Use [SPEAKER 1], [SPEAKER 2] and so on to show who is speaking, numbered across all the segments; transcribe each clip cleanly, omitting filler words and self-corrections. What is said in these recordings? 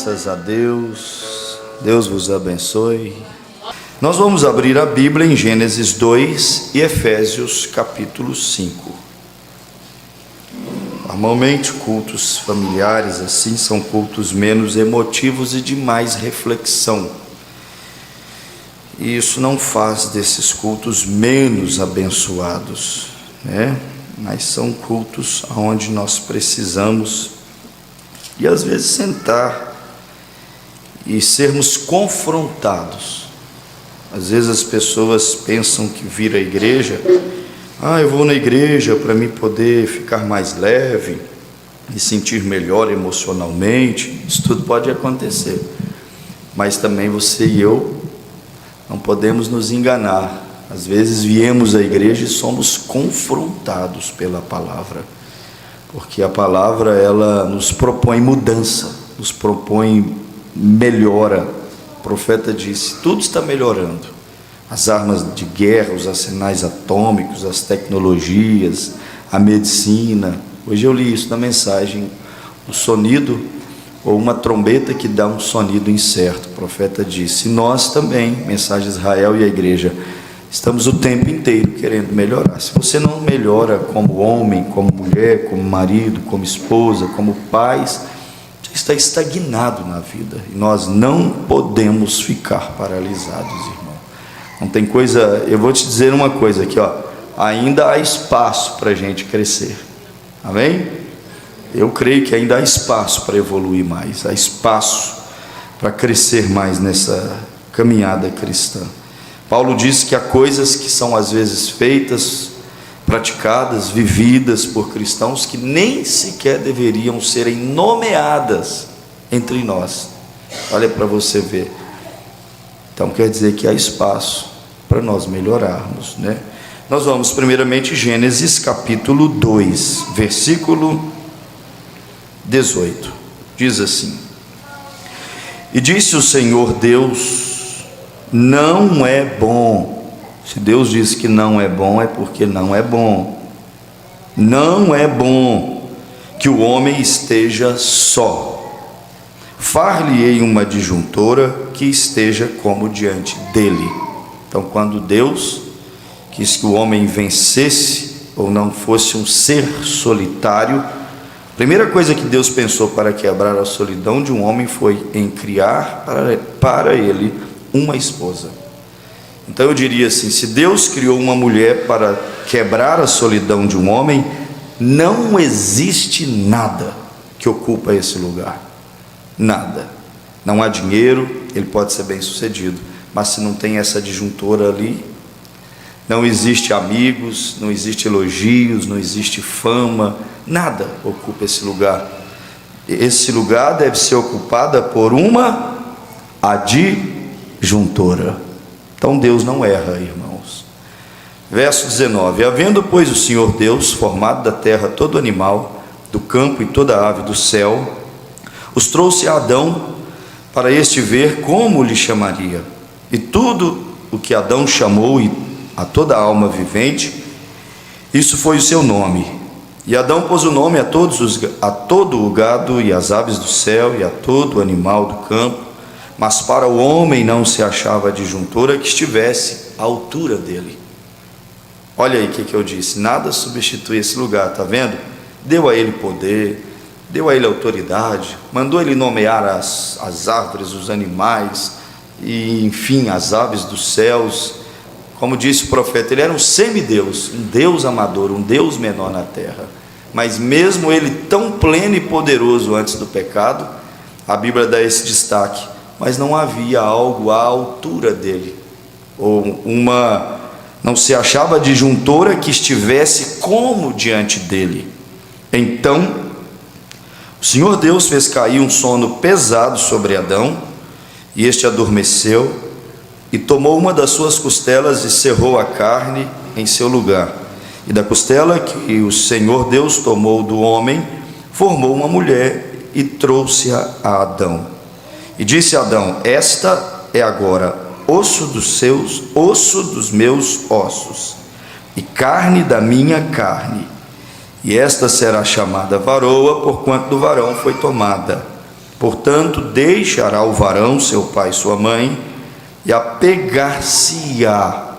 [SPEAKER 1] Graças a Deus, Deus vos abençoe. Nós vamos abrir a Bíblia em Gênesis 2 e Efésios capítulo 5. Normalmente cultos familiares assim são cultos menos emotivos e de mais reflexão. E isso não faz desses cultos menos abençoados, né? Mas são cultos onde nós precisamos e às vezes sentar e sermos confrontados. Às vezes as pessoas pensam que vir à igreja, eu vou na igreja para mim poder ficar mais leve, me sentir melhor emocionalmente. Isso tudo pode acontecer, mas também você e eu não podemos nos enganar. Às vezes viemos à igreja e somos confrontados pela palavra, porque a palavra ela nos propõe mudança, nos propõe melhora. O profeta disse: tudo está melhorando, as armas de guerra, os arsenais atômicos, as tecnologias, a medicina. Hoje eu li isso na mensagem, o sonido ou uma trombeta que dá um sonido incerto. O profeta disse: nós também, mensagem de Israel e a igreja, estamos o tempo inteiro querendo melhorar. Se você não melhora como homem, como mulher, como marido, como esposa, como pais, você está estagnado na vida. E nós não podemos ficar paralisados, irmão. Não tem coisa. Eu vou te dizer uma coisa aqui, ainda há espaço para a gente crescer. Amém? Eu creio que ainda há espaço para evoluir mais, há espaço para crescer mais nessa caminhada cristã. Paulo diz que há coisas que são às vezes feitas, praticadas, vividas por cristãos que nem sequer deveriam serem nomeadas entre nós. Olha para você ver. Então quer dizer que há espaço para nós melhorarmos, né? Nós vamos primeiramente Gênesis capítulo 2, versículo 18. Diz assim: e disse o Senhor Deus: não é bom. Se Deus diz que não é bom, é porque não é bom. Não é bom que o homem esteja só. Far-lhe-ei uma adjuntora que esteja como diante dele. Então, quando Deus quis que o homem vencesse, ou não fosse um ser solitário, a primeira coisa que Deus pensou para quebrar a solidão de um homem foi em criar para ele uma esposa. Então eu diria assim: se Deus criou uma mulher para quebrar a solidão de um homem, não existe nada que ocupa esse lugar. Nada. Não há dinheiro, ele pode ser bem sucedido, mas se não tem essa adjuntora ali, não existe amigos, não existe elogios, não existe fama, nada ocupa esse lugar. Esse lugar deve ser ocupado por uma adjuntora. Então Deus não erra, irmãos. Verso 19: havendo pois o Senhor Deus formado da terra todo animal do campo e toda ave do céu, os trouxe a Adão para este ver como lhe chamaria. E tudo o que Adão chamou a toda alma vivente, isso foi o seu nome. E Adão pôs o nome a todo o gado e as aves do céu e a todo animal do campo, mas para o homem não se achava adjuntora que estivesse à altura dele. Olha aí o que eu disse: nada substitui esse lugar, está vendo? Deu a ele poder, deu a ele autoridade, mandou ele nomear as árvores, os animais, e enfim, as aves dos céus. Como disse o profeta, ele era um semideus, um Deus amador, um Deus menor na terra. Mas mesmo ele tão pleno e poderoso antes do pecado, a Bíblia dá esse destaque: mas não havia algo à altura dele, ou não se achava adjuntora que estivesse como diante dele. Então o Senhor Deus fez cair um sono pesado sobre Adão, e este adormeceu, e tomou uma das suas costelas e cerrou a carne em seu lugar. E da costela que o Senhor Deus tomou do homem, formou uma mulher e trouxe-a a Adão. E disse Adão: esta é agora osso dos meus ossos, e carne da minha carne. E esta será chamada varoa, porquanto do varão foi tomada. Portanto, deixará o varão, seu pai e sua mãe, e apegar-se-á.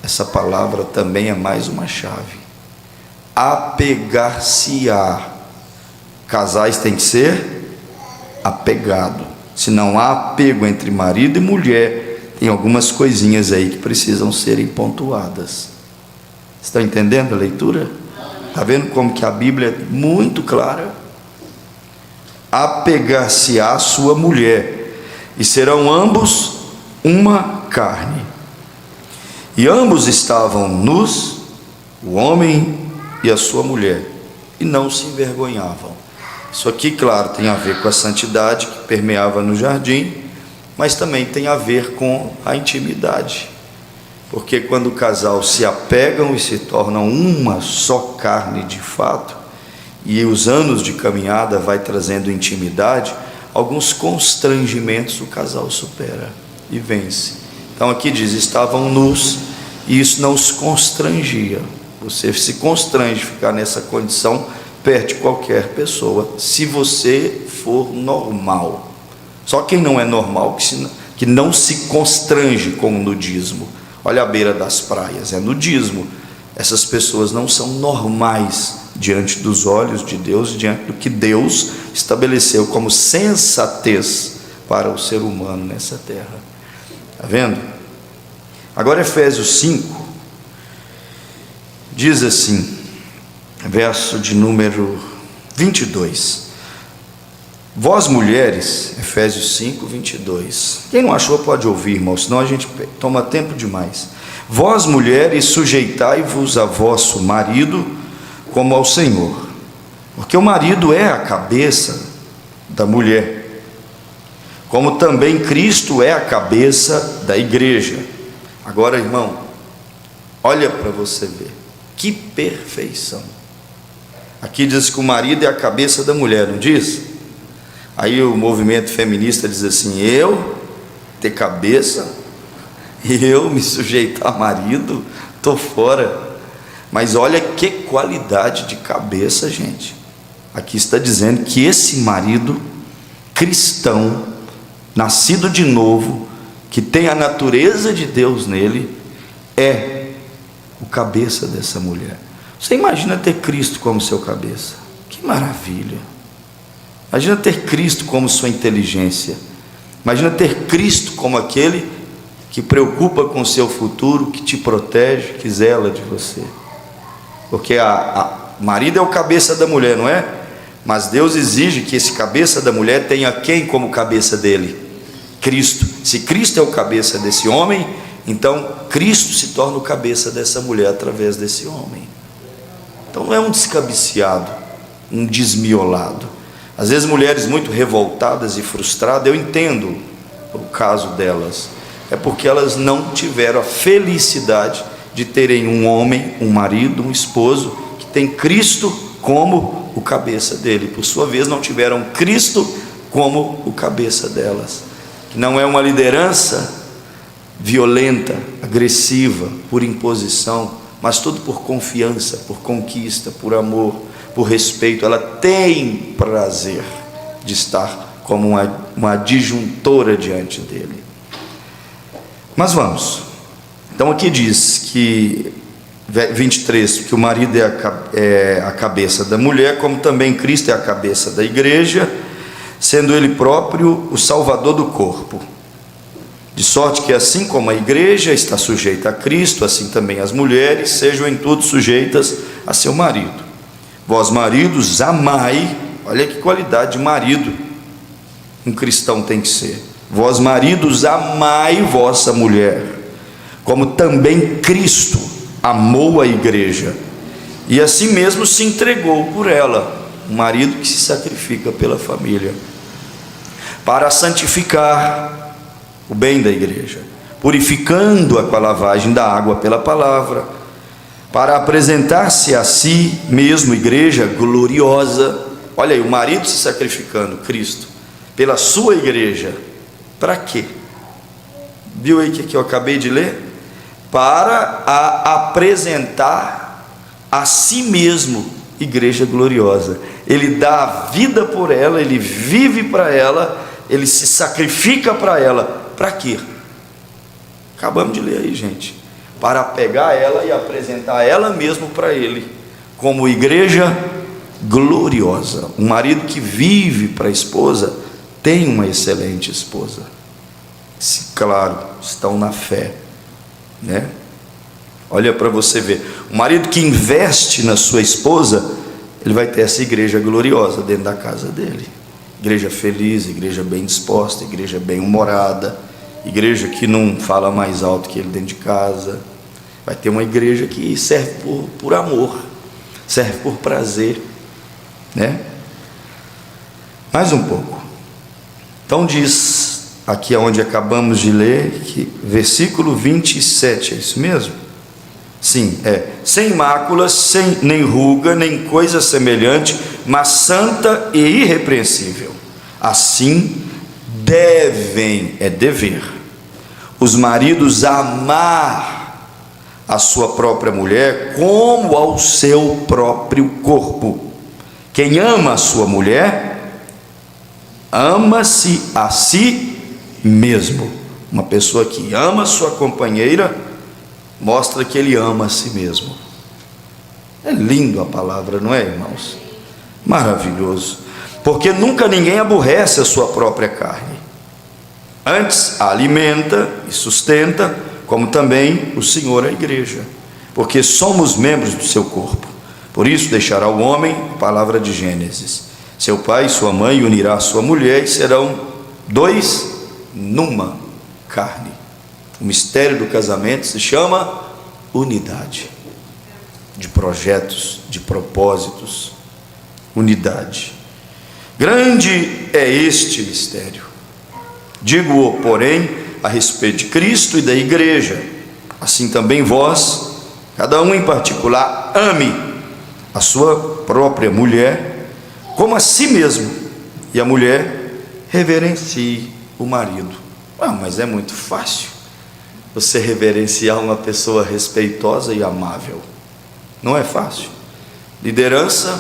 [SPEAKER 1] Essa palavra também é mais uma chave. Apegar-se-á. Casais têm que ser apegado. Se não há apego entre marido e mulher, tem algumas coisinhas aí que precisam serem pontuadas. Estão entendendo a leitura? Está vendo como que a Bíblia é muito clara? Apegar-se-á sua mulher, e serão ambos uma carne. E ambos estavam nus, o homem e a sua mulher, e não se envergonhavam. Isso aqui, claro, tem a ver com a santidade que permeava no jardim, mas também tem a ver com a intimidade. Porque quando o casal se apegam e se tornam uma só carne de fato, e os anos de caminhada vai trazendo intimidade, alguns constrangimentos o casal supera e vence. Então aqui diz, estavam nus, e isso não os constrangia. Você se constrange ficar nessa condição perto de qualquer pessoa, se você for normal. Só quem não é normal, que não se constrange com o nudismo. Olha a beira das praias, é nudismo. Essas pessoas não são normais diante dos olhos de Deus, diante do que Deus estabeleceu como sensatez para o ser humano nessa terra. Está vendo? Agora Efésios 5 diz assim, verso de número 22. Vós mulheres, Efésios 5, 22. Quem não achou pode ouvir, irmão, senão a gente toma tempo demais. Vós mulheres, sujeitai-vos a vosso marido como ao Senhor, porque o marido é a cabeça da mulher, como também Cristo é a cabeça da igreja. Agora, irmão, olha para você ver, que perfeição. Aqui diz que o marido é a cabeça da mulher, não diz? Aí o movimento feminista diz assim, eu ter cabeça, eu me sujeitar a marido, estou fora. Mas olha que qualidade de cabeça, gente. Aqui está dizendo que esse marido cristão, nascido de novo, que tem a natureza de Deus nele, é o cabeça dessa mulher. Você imagina ter Cristo como seu cabeça? Que maravilha! Imagina ter Cristo como sua inteligência. Imagina ter Cristo como aquele que preocupa com o seu futuro, que te protege, que zela de você. Porque o marido é o cabeça da mulher, não é? Mas Deus exige que esse cabeça da mulher tenha quem como cabeça dele? Cristo. Se Cristo é o cabeça desse homem, então Cristo se torna o cabeça dessa mulher através desse homem. Então não é um descabiciado, um desmiolado. Às vezes mulheres muito revoltadas e frustradas, eu entendo o caso delas, é porque elas não tiveram a felicidade de terem um homem, um marido, um esposo que tem Cristo como o cabeça dele. Por sua vez não tiveram Cristo como o cabeça delas, que não é uma liderança violenta, agressiva, por imposição, mas tudo por confiança, por conquista, por amor, por respeito. Ela tem prazer de estar como uma adjuntora diante dele. Mas vamos. Então aqui diz que 23, que o marido é a cabeça da mulher, como também Cristo é a cabeça da igreja, sendo ele próprio o salvador do corpo. De sorte que assim como a igreja está sujeita a Cristo, assim também as mulheres sejam em tudo sujeitas a seu marido. Vós maridos, amai. Olha que qualidade de marido um cristão tem que ser. Vós maridos, amai vossa mulher, como também Cristo amou a igreja, e assim mesmo se entregou por ela. Um marido que se sacrifica pela família, para santificar o bem da igreja, purificando-a com a lavagem da água pela palavra, para apresentar-se a si mesmo igreja gloriosa. Olha aí, o marido se sacrificando, Cristo, pela sua igreja. Para quê? Viu aí que eu acabei de ler? Para a apresentar a si mesmo igreja gloriosa. Ele dá a vida por ela, ele vive para ela, ele se sacrifica para ela. Para quê? Acabamos de ler aí, gente. Para pegar ela e apresentar ela mesmo para ele, como igreja gloriosa. Um marido que vive para a esposa tem uma excelente esposa. Se, claro, estão na fé, né? Olha para você ver, um marido que investe na sua esposa, ele vai ter essa igreja gloriosa dentro da casa dele. Igreja feliz, igreja bem disposta, igreja bem humorada, igreja que não fala mais alto que ele dentro de casa. Vai ter uma igreja que serve por amor, serve por prazer, né? Mais um pouco. Então diz aqui onde acabamos de ler, que versículo 27, é isso mesmo? Sim, sem máculas, sem nem ruga, nem coisa semelhante, mas santa e irrepreensível. Assim devem, dever, os maridos amar a sua própria mulher como ao seu próprio corpo. Quem ama a sua mulher, ama-se a si mesmo. Uma pessoa que ama a sua companheira mostra que ele ama a si mesmo. É lindo a palavra, não é, irmãos? Maravilhoso. Porque nunca ninguém aborrece a sua própria carne. Antes a alimenta e sustenta, como também o Senhor a igreja. Porque somos membros do seu corpo. Por isso deixará o homem, palavra de Gênesis, seu pai e sua mãe, unirá a sua mulher, e serão dois numa carne. O mistério do casamento se chama unidade, de projetos, de propósitos, unidade. Grande é este mistério. Digo-o, porém, a respeito de Cristo e da igreja. Assim também vós, cada um em particular, ame a sua própria mulher como a si mesmo, e a mulher reverencie o marido. Mas é muito fácil você reverenciar uma pessoa respeitosa e amável. Não é fácil. Liderança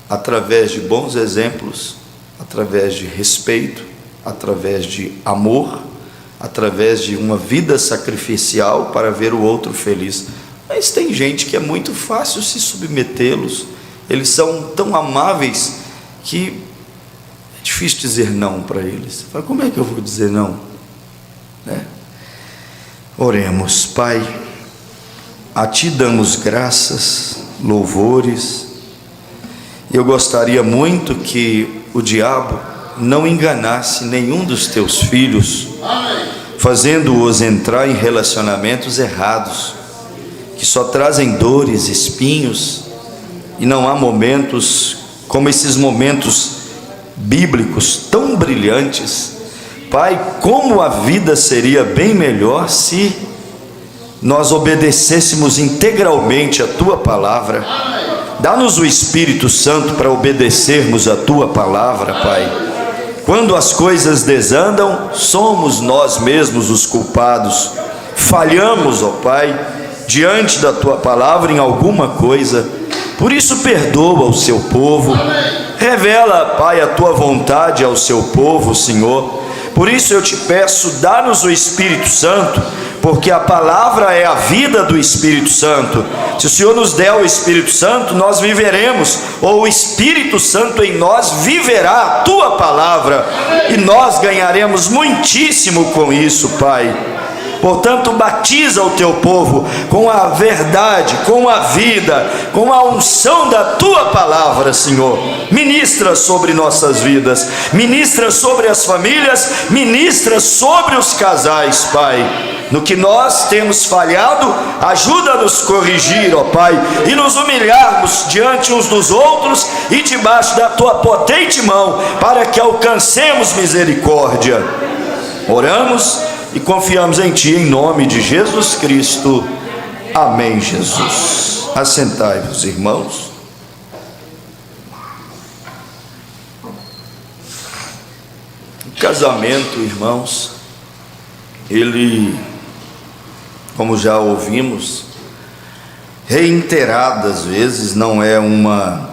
[SPEAKER 1] através de bons exemplos, através de respeito, através de amor, através de uma vida sacrificial para ver o outro feliz. Mas tem gente que é muito fácil se submetê-los. Eles são tão amáveis que é difícil dizer não para eles. Fala, como é que eu vou dizer não? Né? Oremos. Pai, a Ti damos graças, louvores. Eu gostaria muito que o diabo não enganasse nenhum dos Teus filhos, fazendo-os entrar em relacionamentos errados, que só trazem dores, espinhos, e não há momentos como esses momentos bíblicos tão brilhantes. Pai, como a vida seria bem melhor se nós obedecêssemos integralmente a Tua palavra. Dá-nos o Espírito Santo para obedecermos a Tua palavra, Pai. Quando as coisas desandam, somos nós mesmos os culpados. Falhamos, ó Pai, diante da Tua palavra em alguma coisa. Por isso perdoa o Seu povo. Revela, Pai, a Tua vontade ao Seu povo, Senhor. Por isso eu te peço, dá-nos o Espírito Santo, porque a palavra é a vida do Espírito Santo. Se o Senhor nos der o Espírito Santo, nós viveremos, ou o Espírito Santo em nós viverá a Tua palavra, e nós ganharemos muitíssimo com isso, Pai. Portanto, batiza o Teu povo com a verdade, com a vida, com a unção da Tua palavra, Senhor. Ministra sobre nossas vidas, ministra sobre as famílias, ministra sobre os casais, Pai. No que nós temos falhado, ajuda-nos a corrigir, ó Pai, e nos humilharmos diante uns dos outros e debaixo da Tua potente mão, para que alcancemos misericórdia. Oramos e confiamos em Ti, em nome de Jesus Cristo. Amém, Jesus. Assentai-vos, irmãos. O casamento, irmãos, ele, como já ouvimos, reiteradas vezes, não é uma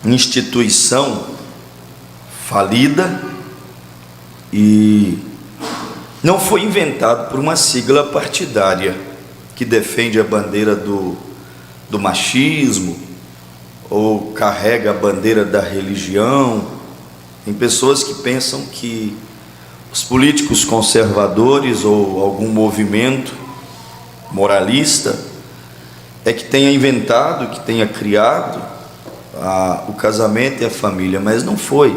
[SPEAKER 1] instituição falida e não foi inventado por uma sigla partidária que defende a bandeira do machismo ou carrega a bandeira da religião. Tem pessoas que pensam que os políticos conservadores ou algum movimento moralista é que tenha inventado, que tenha criado o casamento e a família, mas não foi.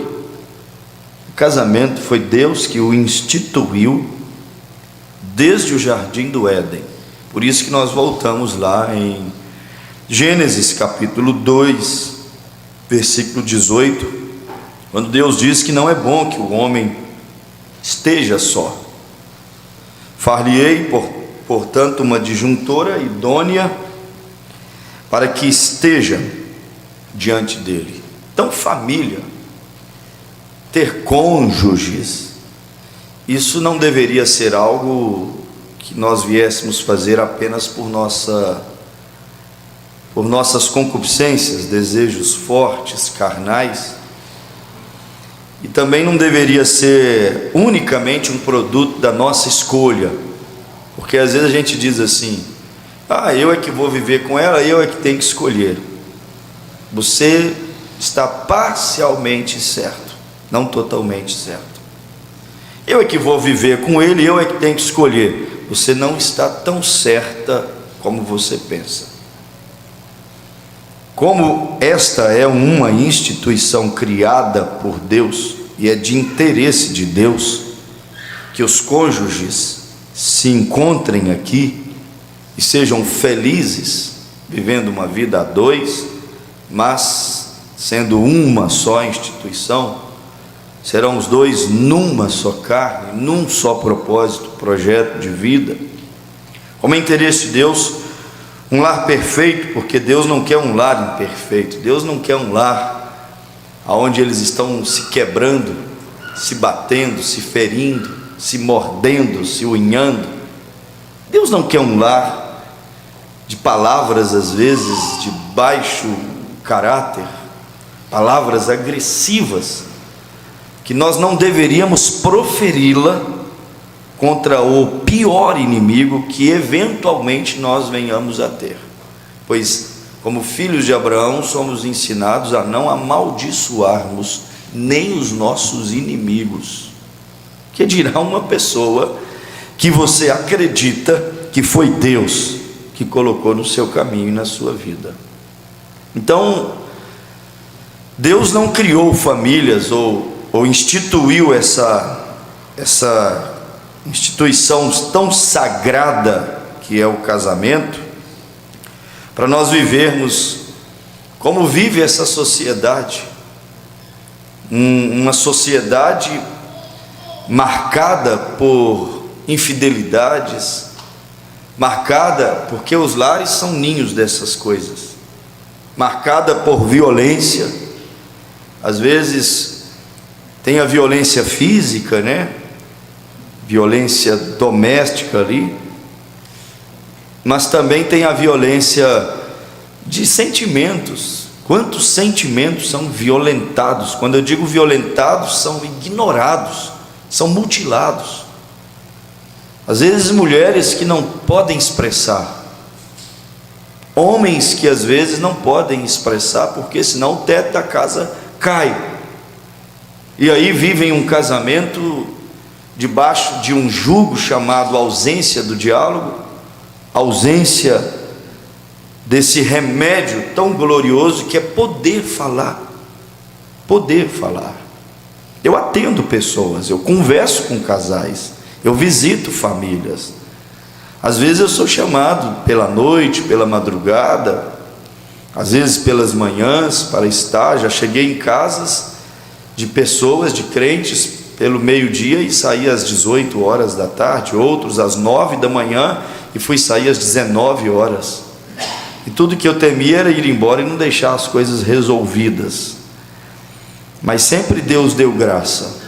[SPEAKER 1] O casamento foi Deus que o instituiu desde o jardim do Éden. Por isso que nós voltamos lá em Gênesis capítulo 2, versículo 18, quando Deus diz que não é bom que o homem esteja só. Far-lhe-ei, portanto, uma disjuntora idônea para que esteja diante dele. Então, família, ter cônjuges, isso não deveria ser algo que nós viéssemos fazer apenas por nossas concupiscências, desejos fortes, carnais. E também não deveria ser unicamente um produto da nossa escolha, porque às vezes a gente diz assim: eu é que vou viver com ela, eu é que tenho que escolher. Você está parcialmente certo, não totalmente certo. Eu é que vou viver com ele, eu é que tenho que escolher. Você não está tão certa como você pensa. Como esta é uma instituição criada por Deus e é de interesse de Deus que os cônjuges se encontrem aqui e sejam felizes, vivendo uma vida a dois, mas sendo uma só instituição, serão os dois numa só carne, num só propósito, projeto de vida. Como é interesse de Deus, um lar perfeito, porque Deus não quer um lar imperfeito. Deus não quer um lar onde eles estão se quebrando, se batendo, se ferindo, se mordendo, se unhando. Deus não quer um lar de palavras, às vezes, de baixo caráter, palavras agressivas, que nós não deveríamos proferi-la contra o pior inimigo que eventualmente nós venhamos a ter, pois como filhos de Abraão somos ensinados a não amaldiçoarmos nem os nossos inimigos. Que dirá uma pessoa que você acredita que foi Deus que colocou no seu caminho e na sua vida? Então, Deus não criou famílias ou instituiu essa instituição tão sagrada que é o casamento, para nós vivermos como vive essa sociedade, uma sociedade marcada por infidelidades, marcada porque os lares são ninhos dessas coisas, marcada por violência. Às vezes tem a violência física, violência doméstica ali, mas também tem a violência de sentimentos. Quantos sentimentos são violentados? Quando eu digo violentados, são ignorados, são mutilados. Às vezes mulheres que não podem expressar, homens que às vezes não podem expressar, porque senão o teto da casa cai, e aí vivem um casamento debaixo de um jugo chamado ausência do diálogo, ausência desse remédio tão glorioso que é poder falar. Eu atendo pessoas, eu converso com casais, eu visito famílias. Às vezes eu sou chamado pela noite, pela madrugada, às vezes pelas manhãs para estar. Já cheguei em casas de pessoas, de crentes, pelo meio-dia e saí às 18 horas da tarde, outros às 9 da manhã e fui sair às 19 horas. E tudo que eu temia era ir embora e não deixar as coisas resolvidas. Mas sempre Deus deu graça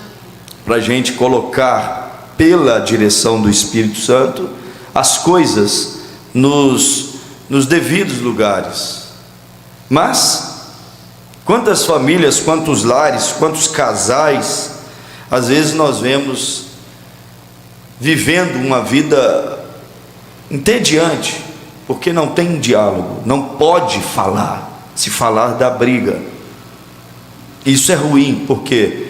[SPEAKER 1] para a gente colocar, pela direção do Espírito Santo, as coisas nos nos devidos lugares. Mas quantas famílias, quantos lares, quantos casais, às vezes nós vemos vivendo uma vida entediante, porque não tem diálogo, não pode falar. Se falar dá briga. Isso é ruim, por quê?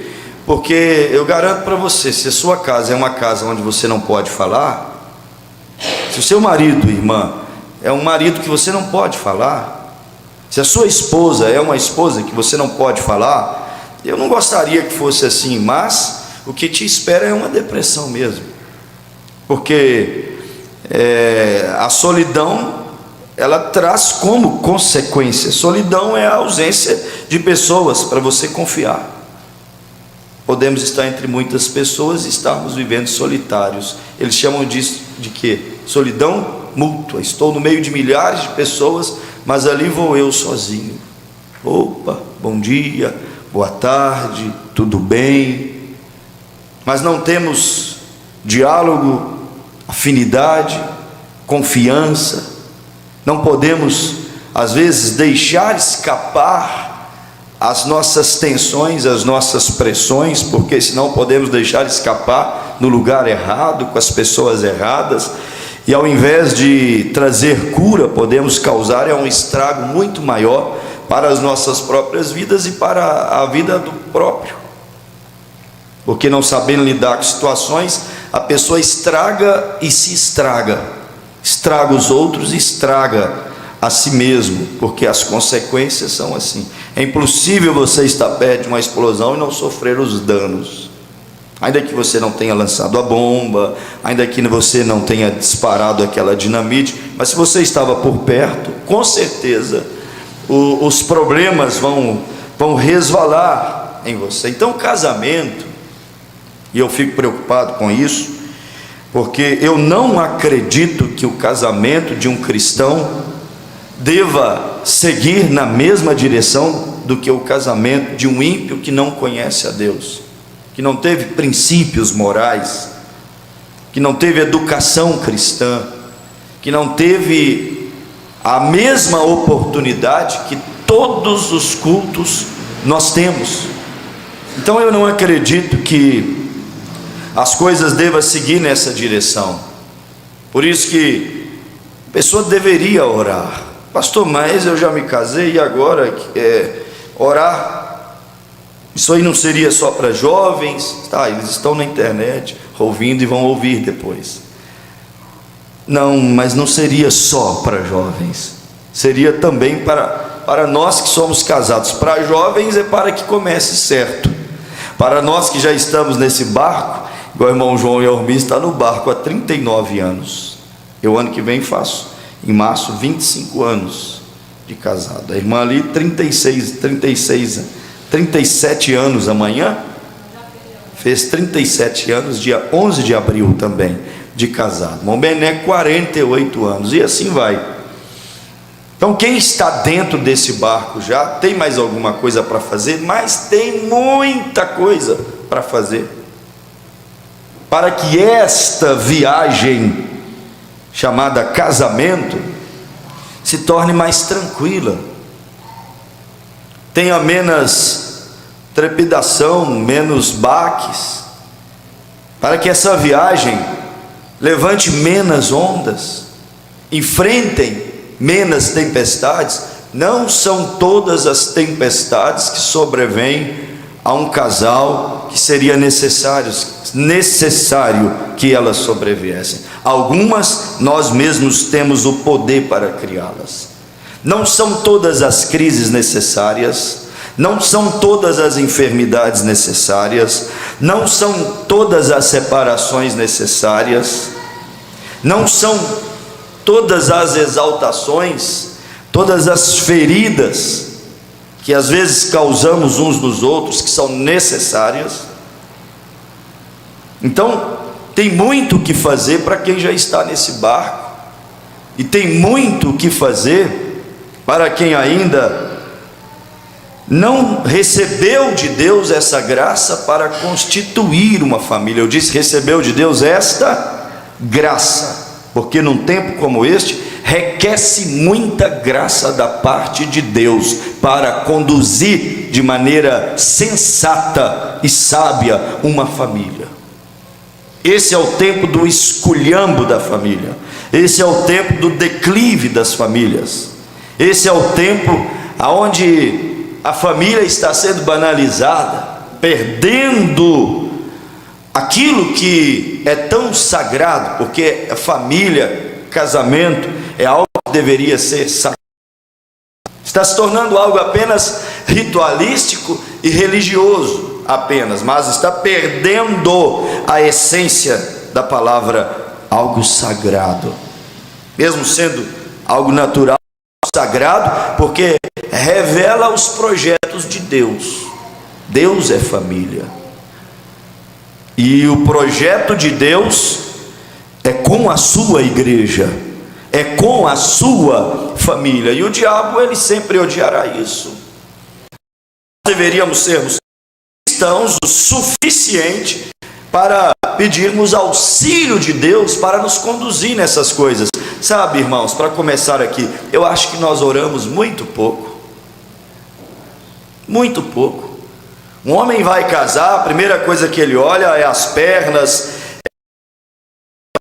[SPEAKER 1] Porque eu garanto para você, se a sua casa é uma casa onde você não pode falar, se o seu marido, irmã, é um marido que você não pode falar, se a sua esposa é uma esposa que você não pode falar, eu não gostaria que fosse assim, mas o que te espera é uma depressão mesmo, porque a solidão, ela traz como consequência, solidão é a ausência de pessoas para você confiar. Podemos estar entre muitas pessoas e estarmos vivendo solitários. Eles chamam disso de quê? Solidão mútua. Estou no meio de milhares de pessoas, mas ali vou eu sozinho. Opa, bom dia, boa tarde, tudo bem? Mas não temos diálogo, afinidade, confiança. Não podemos, às vezes, deixar escapar as nossas tensões, as nossas pressões, porque senão podemos deixar escapar no lugar errado, com as pessoas erradas, e ao invés de trazer cura, podemos causar um estrago muito maior para as nossas próprias vidas e para a vida do próprio. Porque não sabendo lidar com situações, a pessoa estraga e se estraga. Estraga os outros e estraga a si mesmo, porque as consequências são assim. É impossível você estar perto de uma explosão e não sofrer os danos, ainda que você não tenha lançado a bomba, ainda que você não tenha disparado aquela dinamite, mas se você estava por perto, com certeza os problemas vão resvalar em você. Então, casamento, e eu fico preocupado com isso, porque eu não acredito que o casamento de um cristão deva seguir na mesma direção do que o casamento de um ímpio que não conhece a Deus, que não teve princípios morais, que não teve educação cristã, que não teve a mesma oportunidade que todos os cultos nós temos. Então eu não acredito que as coisas devam seguir nessa direção. Por isso que a pessoa deveria orar. Pastor, mas eu já me casei e agora orar, isso aí não seria só para jovens? Tá, eles estão na internet ouvindo e vão ouvir depois. Não, mas não seria só para jovens, seria também para nós que somos casados. Para jovens é para que comece certo. Para nós que já estamos nesse barco, igual o irmão João Yormi está no barco há 39 anos. Eu ano que vem faço, em março, 25 anos de casado. A irmã ali 37 anos amanhã. Fez 37 anos, dia 11 de abril também, de casado. Irmão Bené, 48 anos, e assim vai. Então quem está dentro desse barco já, tem mais alguma coisa para fazer? Mas tem muita coisa para fazer, para que esta viagem chamada casamento se torne mais tranquila, tenha menos trepidação, menos baques, para que essa viagem levante menos ondas, enfrentem menos tempestades. Não são todas as tempestades que sobrevêm a um casal que seria necessário que elas sobreviessem. Algumas nós mesmos temos o poder para criá-las. Não são todas as crises necessárias, não são todas as enfermidades necessárias, não são todas as separações necessárias, não são todas as exaltações, todas as feridas que às vezes causamos uns nos outros, que são necessárias. Então tem muito o que fazer para quem já está nesse barco, e tem muito o que fazer para quem ainda não recebeu de Deus essa graça para constituir uma família. Eu disse recebeu de Deus esta graça, porque num tempo como este requer-se muita graça da parte de Deus para conduzir de maneira sensata e sábia uma família. Esse é o tempo do esculhambo da família. Esse é o tempo do declive das famílias. Esse é o tempo onde a família está sendo banalizada, perdendo aquilo que é tão sagrado, porque a família, casamento, é algo que deveria ser sagrado. Está se tornando algo apenas ritualístico e religioso apenas, mas está perdendo a essência da palavra algo sagrado, mesmo sendo algo natural, sagrado, porque revela os projetos de Deus. Deus é família, e o projeto de Deus é com a sua igreja, é com a sua família, e o diabo, ele sempre odiará isso. Deveríamos sermos cristãos o suficiente para pedirmos auxílio de Deus para nos conduzir nessas coisas. Sabe, irmãos, para começar aqui, eu acho que nós oramos muito pouco. Muito pouco. Um homem vai casar, a primeira coisa que ele olha é as pernas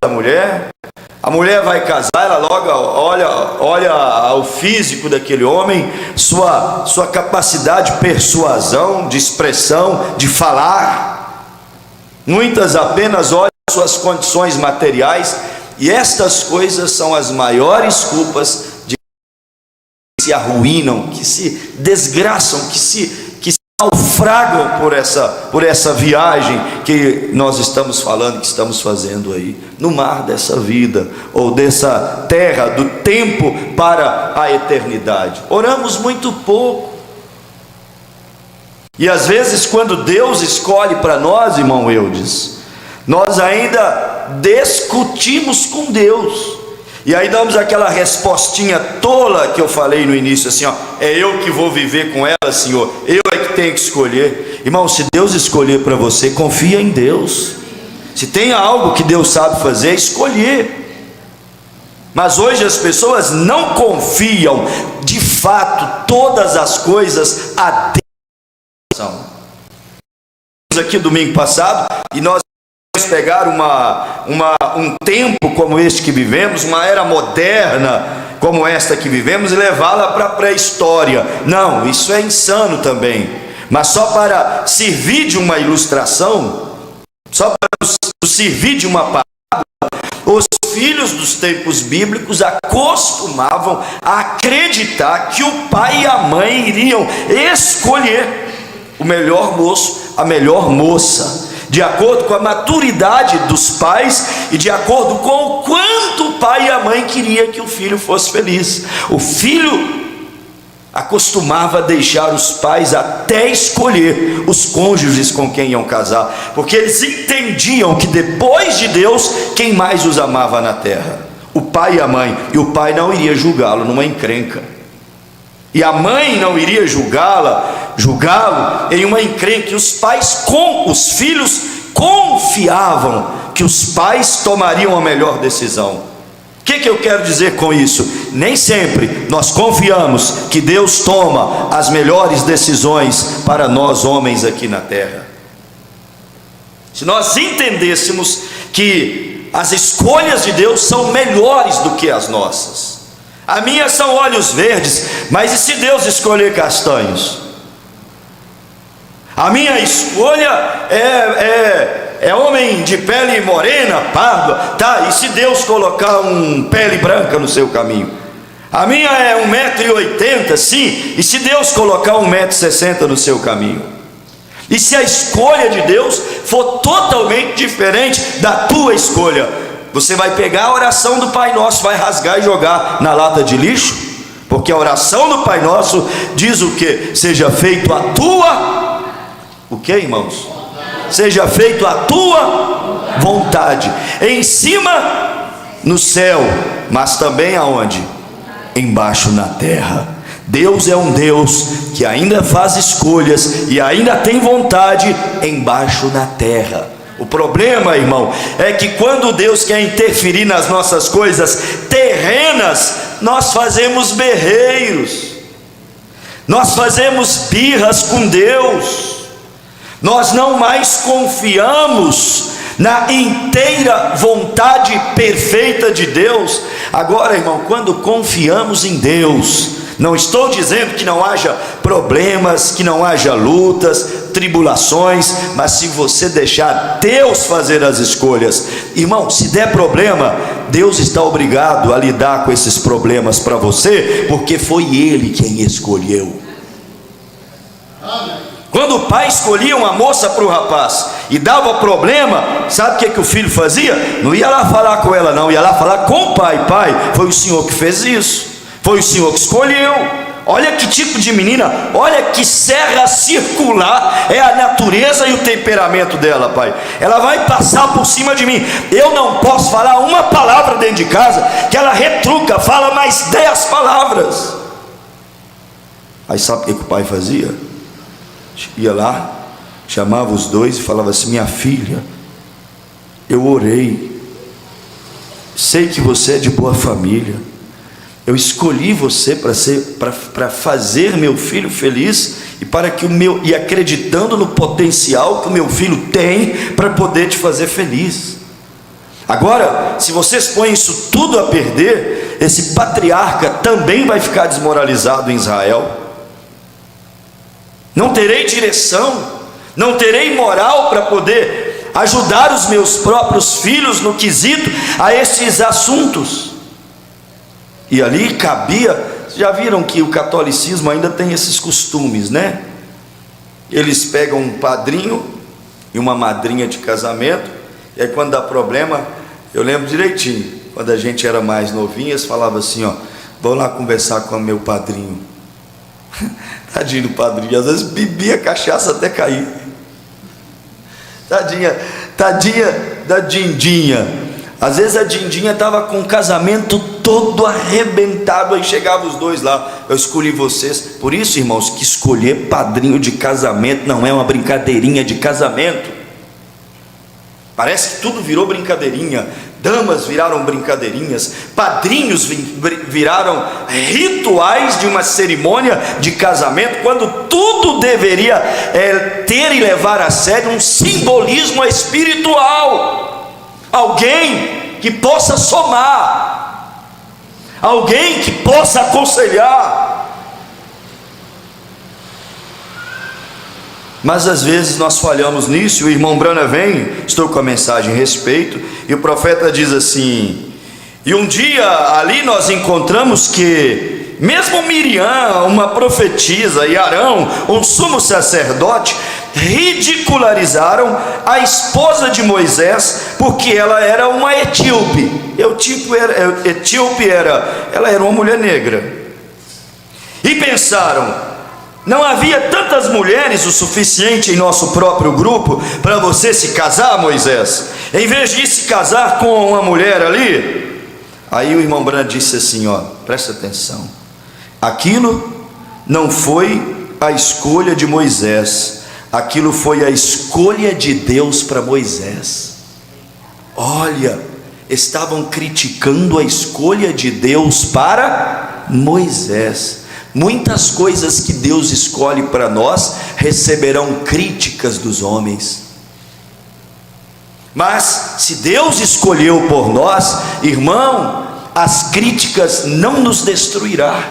[SPEAKER 1] da mulher. A mulher vai casar, ela logo olha o físico daquele homem, sua capacidade de persuasão, de expressão, de falar. Muitas apenas olham suas condições materiais, e estas coisas são as maiores culpas de que se arruinam, que se desgraçam, que se naufragam por essa viagem que nós estamos falando, que estamos fazendo aí, no mar dessa vida, ou dessa terra, do tempo para a eternidade. Oramos muito pouco. E às vezes, quando Deus escolhe para nós, irmão Eudes, nós ainda discutimos com Deus, e aí damos aquela respostinha tola que eu falei no início, assim, ó, é eu que vou viver com ela, Senhor, eu é que tenho que escolher. Irmão, se Deus escolher para você, confia em Deus. Se tem algo que Deus sabe fazer, escolher. Mas hoje as pessoas não confiam de fato todas as coisas a Deus. Aqui domingo passado, e nós pegar um tempo como este que vivemos, uma era moderna como esta que vivemos, e levá-la para a pré-história. Não, isso é insano também. Mas só para servir de uma ilustração, só para servir de uma parábola, os filhos dos tempos bíblicos acostumavam a acreditar que o pai e a mãe iriam escolher o melhor moço, a melhor moça, de acordo com a maturidade dos pais e de acordo com o quanto o pai e a mãe queria que o filho fosse feliz. O filho acostumava a deixar os pais até escolher os cônjuges com quem iam casar, porque eles entendiam que depois de Deus, quem mais os amava na terra? O pai e a mãe. E o pai não iria julgá-lo numa encrenca, e a mãe não iria julgá-lo em uma encrenca. E os filhos confiavam que os pais tomariam a melhor decisão. O que eu quero dizer com isso? Nem sempre nós confiamos que Deus toma as melhores decisões para nós homens aqui na terra. Se nós entendêssemos que as escolhas de Deus são melhores do que as nossas. A minha são olhos verdes, mas e se Deus escolher castanhos? A minha escolha é homem de pele morena, parda, tá? E se Deus colocar pele branca no seu caminho? A minha é 1,80 m, sim. E se Deus colocar 1,60 m no seu caminho? E se a escolha de Deus for totalmente diferente da tua escolha? Você vai pegar a oração do Pai Nosso, vai rasgar e jogar na lata de lixo? Porque a oração do Pai Nosso diz o que? Seja feito a tua... O que, irmãos? Seja feito a tua vontade, em cima no céu, mas também aonde? Embaixo na terra. Deus é um Deus que ainda faz escolhas e ainda tem vontade embaixo na terra. O problema, irmão, é que quando Deus quer interferir nas nossas coisas terrenas, nós fazemos berreiros, nós fazemos birras com Deus, nós não mais confiamos na inteira vontade perfeita de Deus. Agora, irmão, quando confiamos em Deus, não estou dizendo que não haja problemas, que não haja lutas, tribulações, mas se você deixar Deus fazer as escolhas, irmão, se der problema, Deus está obrigado a lidar com esses problemas para você, porque foi Ele quem escolheu. Quando o pai escolhia uma moça para o rapaz e dava problema, sabe o que o filho fazia? Não ia lá falar com ela não, ia lá falar com o pai. Pai, foi o senhor que fez isso, foi o senhor que escolheu. Olha que tipo de menina, olha que serra circular é a natureza e o temperamento dela, pai. Ela vai passar por cima de mim, eu não posso falar uma palavra dentro de casa, que ela retruca, fala mais 10 palavras. Aí sabe o que o pai fazia? Ia lá, chamava os dois e falava assim: minha filha, eu orei, sei que você é de boa família, eu escolhi você para fazer meu filho feliz, e para que e acreditando no potencial que o meu filho tem para poder te fazer feliz. Agora, se vocês põem isso tudo a perder, esse patriarca também vai ficar desmoralizado em Israel. Não terei direção, não terei moral para poder ajudar os meus próprios filhos no quesito a esses assuntos. E ali cabia, já viram que o catolicismo ainda tem esses costumes, né? Eles pegam um padrinho e uma madrinha de casamento, e aí quando dá problema, eu lembro direitinho, quando a gente era mais novinho, eles falavam assim: ó, vou lá conversar com o meu padrinho. Tadinho do padrinho, às vezes bebia cachaça até cair. Tadinha da Dindinha. Às vezes a Dindinha estava com o casamento todo arrebentado, aí chegavam os dois lá: eu escolhi vocês. Por isso, irmãos, que escolher padrinho de casamento não é uma brincadeirinha de casamento. Parece que tudo virou brincadeirinha. Damas viraram brincadeirinhas, padrinhos viraram rituais de uma cerimônia de casamento, quando tudo deveria ter e levar a sério um simbolismo espiritual. Alguém que possa somar, alguém que possa aconselhar. Mas às vezes nós falhamos nisso, e o irmão Brana vem, estou com a mensagem a respeito, e o profeta diz assim: e um dia ali nós encontramos que mesmo Miriam, uma profetisa, e Arão, um sumo sacerdote, ridicularizaram a esposa de Moisés, porque ela era uma etíope. Ela era uma mulher negra. E pensaram: não havia tantas mulheres o suficiente em nosso próprio grupo para você se casar, Moisés? Em vez de se casar com uma mulher ali. Aí o irmão Brando disse assim: ó, presta atenção, aquilo não foi a escolha de Moisés, aquilo foi a escolha de Deus para Moisés. Olha, estavam criticando a escolha de Deus para Moisés. Muitas coisas que Deus escolhe para nós receberão críticas dos homens, mas se Deus escolheu por nós, irmão, as críticas não nos destruirá.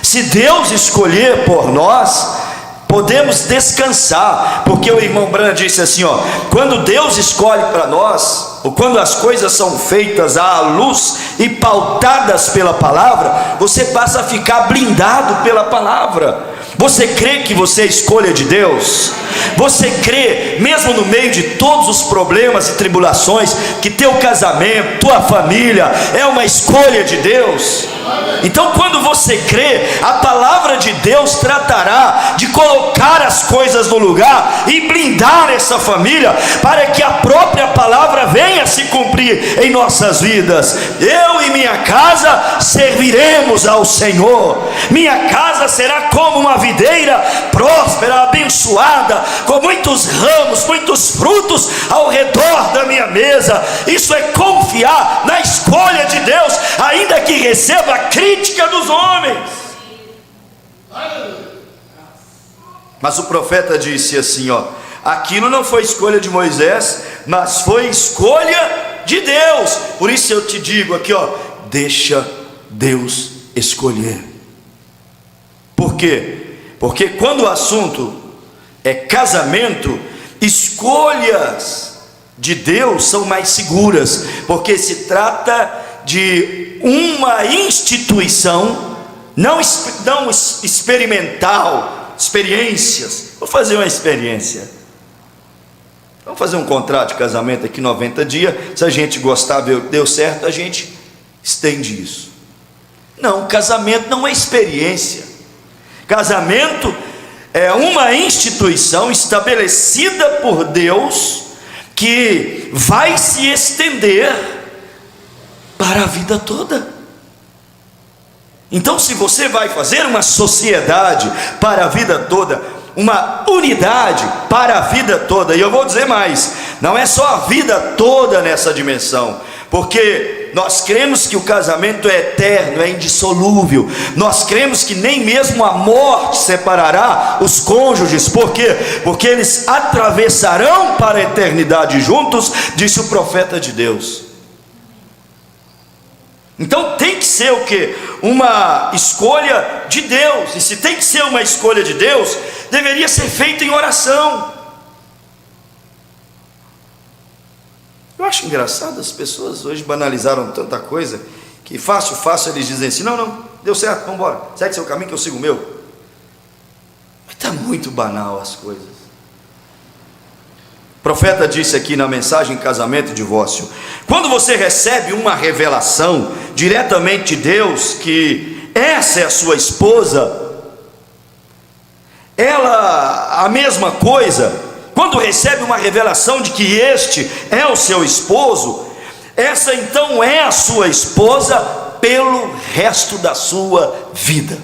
[SPEAKER 1] Se Deus escolher por nós, podemos descansar, porque o irmão Brando disse assim, ó: quando Deus escolhe para nós, ou quando as coisas são feitas à luz e pautadas pela palavra, você passa a ficar blindado pela palavra. Você crê que você é escolha de Deus? Você crê, mesmo no meio de todos os problemas e tribulações, que teu casamento, tua família é uma escolha de Deus? Então, quando você crê, a palavra de Deus tratará de colocar as coisas no lugar e blindar essa família, para que a própria palavra venha se cumprir em nossas vidas. Eu e minha casa serviremos ao Senhor. Minha casa será como uma videira próspera, abençoada, com muitos ramos, muitos frutos ao redor da minha mesa. Isso é confiar na escolha de Deus, ainda que receba a crítica dos homens. Mas o profeta disse assim, aquilo não foi escolha de Moisés, mas foi escolha de Deus. Por isso eu te digo aqui, deixa Deus escolher. Por quê? Porque quando o assunto é casamento, escolhas de Deus são mais seguras, porque se trata de uma instituição não experimental, experiências. Vou fazer uma experiência. Vamos fazer um contrato de casamento aqui 90 dias. Se a gente gostar, deu certo, a gente estende isso. Não, casamento não é experiência. Casamento é uma instituição estabelecida por Deus, que vai se estender para a vida toda. Então, se você vai fazer uma sociedade para a vida toda, uma unidade para a vida toda, e eu vou dizer mais, não é só a vida toda nessa dimensão, porque nós cremos que o casamento é eterno, é indissolúvel. Nós cremos que nem mesmo a morte separará os cônjuges. Por quê? Porque eles atravessarão para a eternidade juntos, disse o profeta de Deus. Então tem que ser o quê? Uma escolha de Deus. E se tem que ser uma escolha de Deus, deveria ser feita em oração. Eu acho engraçado, as pessoas hoje banalizaram tanta coisa, que fácil eles dizem assim, não, deu certo, vamos embora, segue seu caminho que eu sigo o meu. Mas está muito banal as coisas. O profeta disse aqui na mensagem Casamento e Divórcio: quando você recebe uma revelação diretamente de Deus, que essa é a sua esposa, ela, a mesma coisa, quando recebe uma revelação de que este é o seu esposo, essa então é a sua esposa pelo resto da sua vida.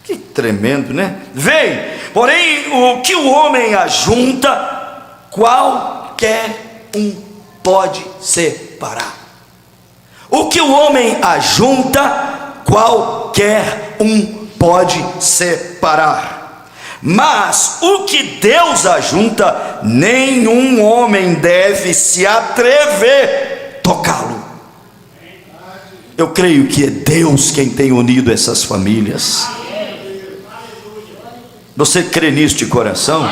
[SPEAKER 1] Que tremendo, né? Vem, porém, o que o homem ajunta, qualquer um pode separar. O que o homem ajunta, qualquer um pode separar. Mas o que Deus ajunta, nenhum homem deve se atrever a tocá-lo. Eu creio que é Deus quem tem unido essas famílias. Você crê nisso de coração?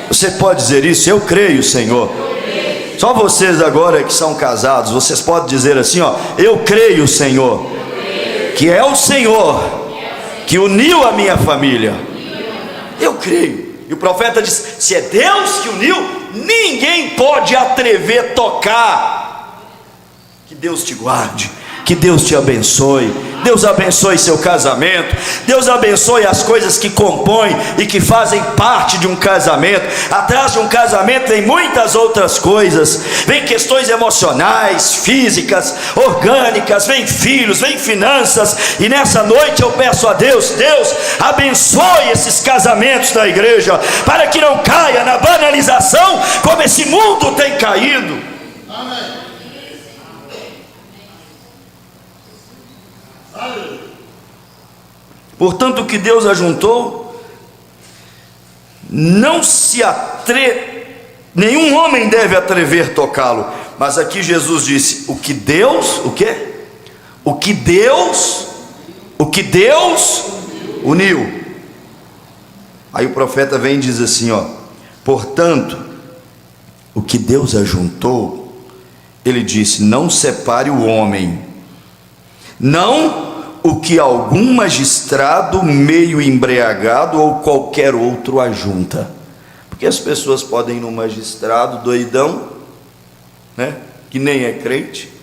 [SPEAKER 1] Você pode dizer isso? Eu creio, Senhor. Só vocês agora que são casados, vocês podem dizer assim, eu creio, Senhor, que é o Senhor que uniu a minha família. Eu creio. E o profeta diz: se é Deus que uniu, ninguém pode atrever a tocar. Que Deus te guarde, que Deus te abençoe. Deus abençoe seu casamento. Deus abençoe as coisas que compõem e que fazem parte de um casamento. Atrás de um casamento vem muitas outras coisas. Vem questões emocionais, físicas, orgânicas, vem filhos, vem finanças. E nessa noite eu peço a Deus: Deus abençoe esses casamentos da igreja, para que não caia na banalização como esse mundo tem caído. Amém. Portanto, o que Deus ajuntou, nenhum homem deve atrever tocá-lo. Mas aqui Jesus disse: o que Deus uniu. Aí o profeta vem e diz assim, portanto, o que Deus ajuntou, ele disse: não separe o homem, não o que algum magistrado meio embriagado ou qualquer outro ajunta. Porque as pessoas podem ir no magistrado doidão, né, que nem é crente,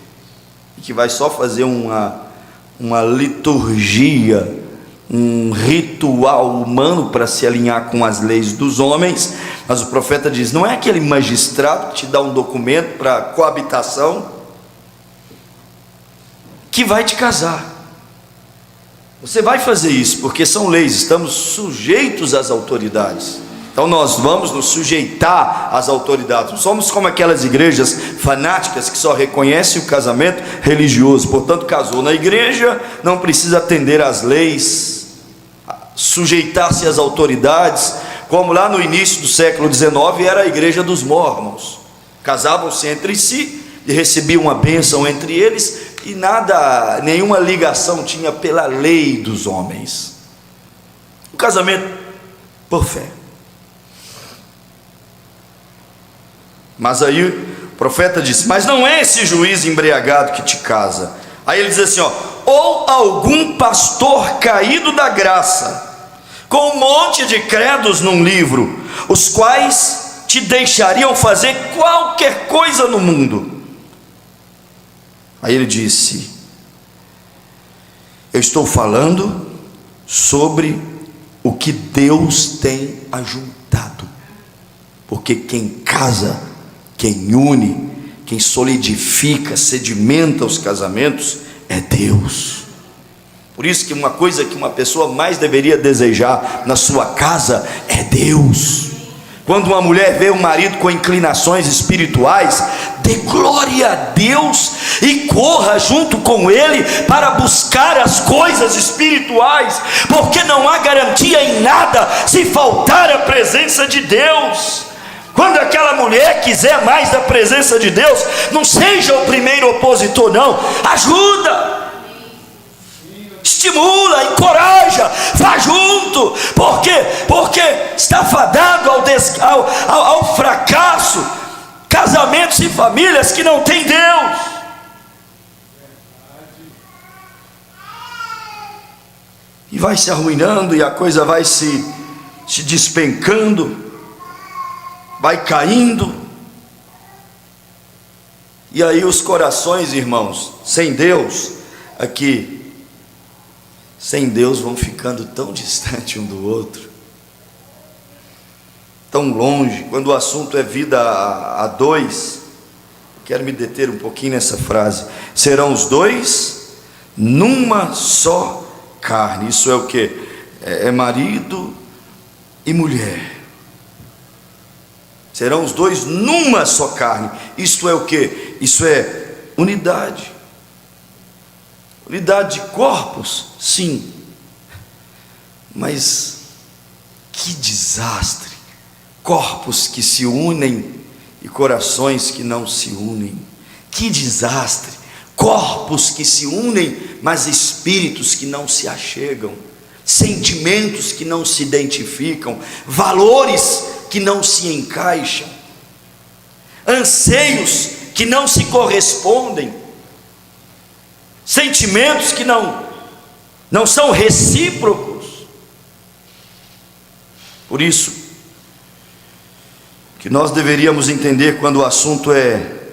[SPEAKER 1] e que vai só fazer uma liturgia, um ritual humano para se alinhar com as leis dos homens, Mas o profeta diz: não é aquele magistrado que te dá um documento para coabitação que vai te casar. Você vai fazer isso, porque são leis, estamos sujeitos às autoridades. Então nós vamos nos sujeitar às autoridades. Não somos como aquelas igrejas fanáticas que só reconhecem o casamento religioso. Portanto, casou na igreja, não precisa atender às leis, sujeitar-se às autoridades, como lá no início do século XIX era a igreja dos mórmons. Casavam-se entre si e recebiam uma bênção entre eles, e nada, nenhuma ligação tinha pela lei dos homens. O casamento por fé. Mas aí o profeta disse: mas não é esse juiz embriagado que te casa. Aí ele diz assim, ou algum pastor caído da graça, com um monte de credos num livro, os quais te deixariam fazer qualquer coisa no mundo. Aí ele disse: eu estou falando sobre o que Deus tem ajuntado, porque quem casa, quem une, quem solidifica, sedimenta os casamentos é Deus. Por isso que uma coisa que uma pessoa mais deveria desejar na sua casa é Deus. Quando uma mulher vê um marido com inclinações espirituais, dê glória a Deus e corra junto com ele para buscar as coisas espirituais, porque não há garantia em nada se faltar a presença de Deus. Quando aquela mulher quiser mais da presença de Deus, não seja o primeiro opositor, não. Ajuda, estimula, encoraja, vá junto. Por quê? Porque está fadado ao fracasso casamentos e famílias que não têm Deus. E vai se arruinando, e a coisa vai se despencando, vai caindo. E aí os corações, irmãos, sem Deus, aqui, sem Deus, vão ficando tão distantes um do outro, tão longe. Quando o assunto é vida a dois, quero me deter um pouquinho nessa frase: serão os dois numa só carne. Isso é o que? É marido e mulher. Serão os dois numa só carne. Isto é o que? Isso é unidade. Unidade de corpos, sim. Mas que desastre. Corpos que se unem e corações que não se unem. Que desastre. Corpos que se unem, mas espíritos que não se achegam. Sentimentos que não se identificam. Valores que não se encaixam, anseios que não se correspondem, sentimentos que não são recíprocos. Por isso que nós deveríamos entender, quando o assunto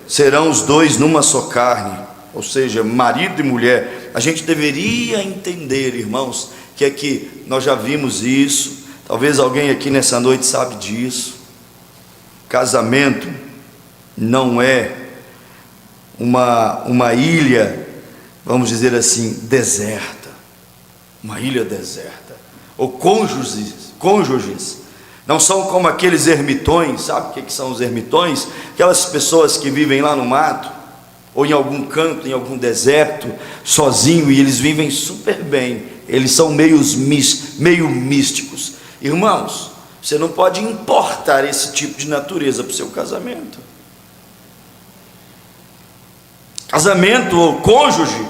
[SPEAKER 1] serão os dois numa só carne, ou seja, marido e mulher, a gente deveria entender, irmãos, que aqui nós já vimos isso. Talvez alguém aqui nessa noite sabe disso. Casamento não é uma ilha, vamos dizer assim, deserta. Uma ilha deserta. Ou cônjuges não são como aqueles ermitões. Sabe o que são os ermitões? Aquelas pessoas que vivem lá no mato, ou em algum canto, em algum deserto, sozinho, e eles vivem super bem. Eles são meio místicos. Irmãos, você não pode importar esse tipo de natureza para o seu casamento. Casamento ou cônjuge,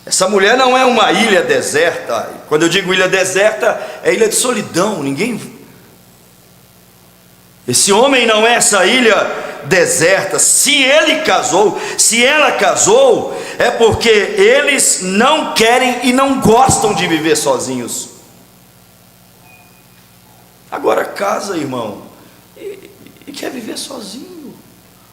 [SPEAKER 1] essa mulher não é uma ilha deserta. Quando eu digo ilha deserta, é ilha de solidão. Esse homem não é essa ilha deserta. Se ele casou, se ela casou, é porque eles não querem e não gostam de viver sozinhos. Agora casa, irmão, e quer viver sozinho.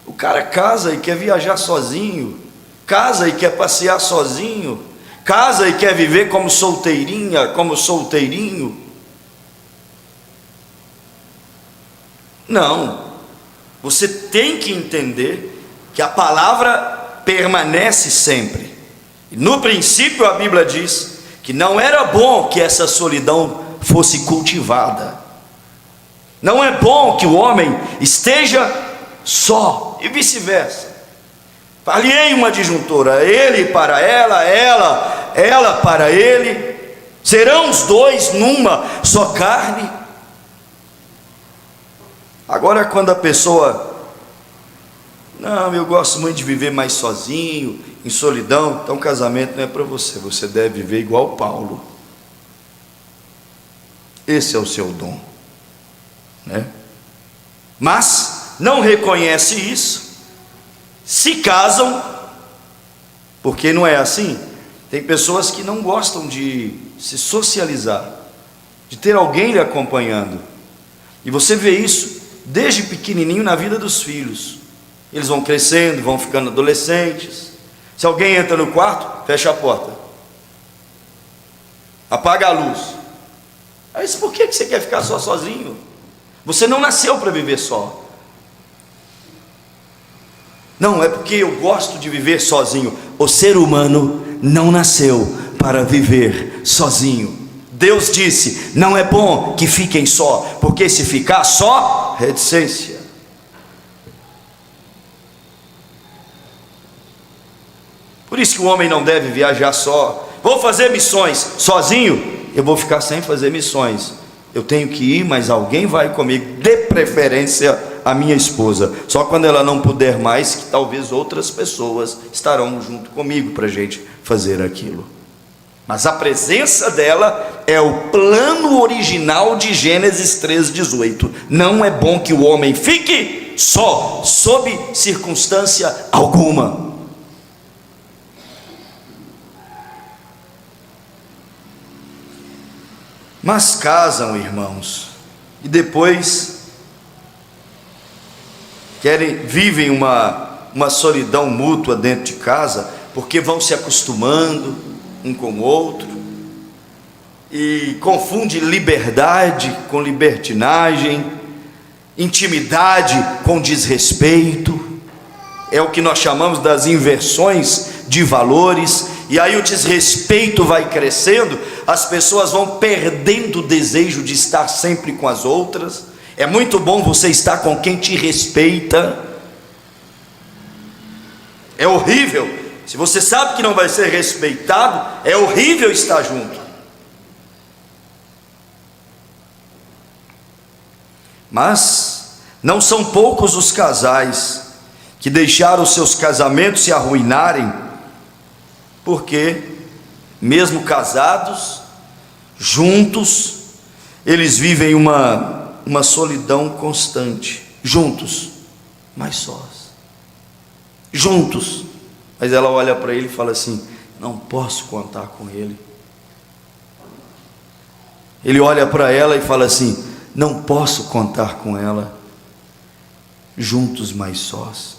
[SPEAKER 1] O cara casa e quer viajar sozinho, casa e quer passear sozinho, casa e quer viver como solteirinha, como solteirinho. Não, você tem que entender que a palavra permanece sempre. E no princípio a Bíblia diz que não era bom que essa solidão fosse cultivada. Não é bom que o homem esteja só, e vice-versa. Aliei uma disjuntora, ele para ela para ele, serão os dois numa só carne. Agora, quando a pessoa, não, eu gosto muito de viver mais sozinho, em solidão, então casamento não é para você, você deve viver igual Paulo. Esse é o seu dom, né? Mas não reconhece isso, se casam, porque não é assim. Tem pessoas que não gostam de se socializar, de ter alguém lhe acompanhando, e você vê isso desde pequenininho na vida dos filhos. Eles vão crescendo, vão ficando adolescentes. Se alguém entra no quarto, fecha a porta, apaga a luz. Mas por que você quer ficar só sozinho? Você não nasceu para viver só. Não, é porque eu gosto de viver sozinho. O ser humano não nasceu para viver sozinho. Deus disse, não é bom que fiquem só, porque se ficar só, reticência. Por isso que o homem não deve viajar só. Vou fazer missões sozinho, eu vou ficar sem fazer missões. Eu tenho que ir, mas alguém vai comigo, de preferência a minha esposa. Só quando ela não puder mais, que talvez outras pessoas estarão junto comigo para a gente fazer aquilo. Mas a presença dela é o plano original de Gênesis 3,18. Não é bom que o homem fique só, sob circunstância alguma. Mas casam, irmãos, e depois vivem uma solidão mútua dentro de casa, porque vão se acostumando um com o outro, e confunde liberdade com libertinagem, intimidade com desrespeito. É o que nós chamamos das inversões de valores. E aí o desrespeito vai crescendo, as pessoas vão perdendo o desejo de estar sempre com as outras. É muito bom você estar com quem te respeita. É horrível, se você sabe que não vai ser respeitado, é horrível estar junto. Mas não são poucos os casais que deixaram seus casamentos se arruinarem, porque mesmo casados, juntos, eles vivem uma solidão constante, juntos, mas sós, juntos, mas ela olha para ele e fala assim, não posso contar com ele. Ele olha para ela e fala assim, não posso contar com ela. Juntos, mas sós.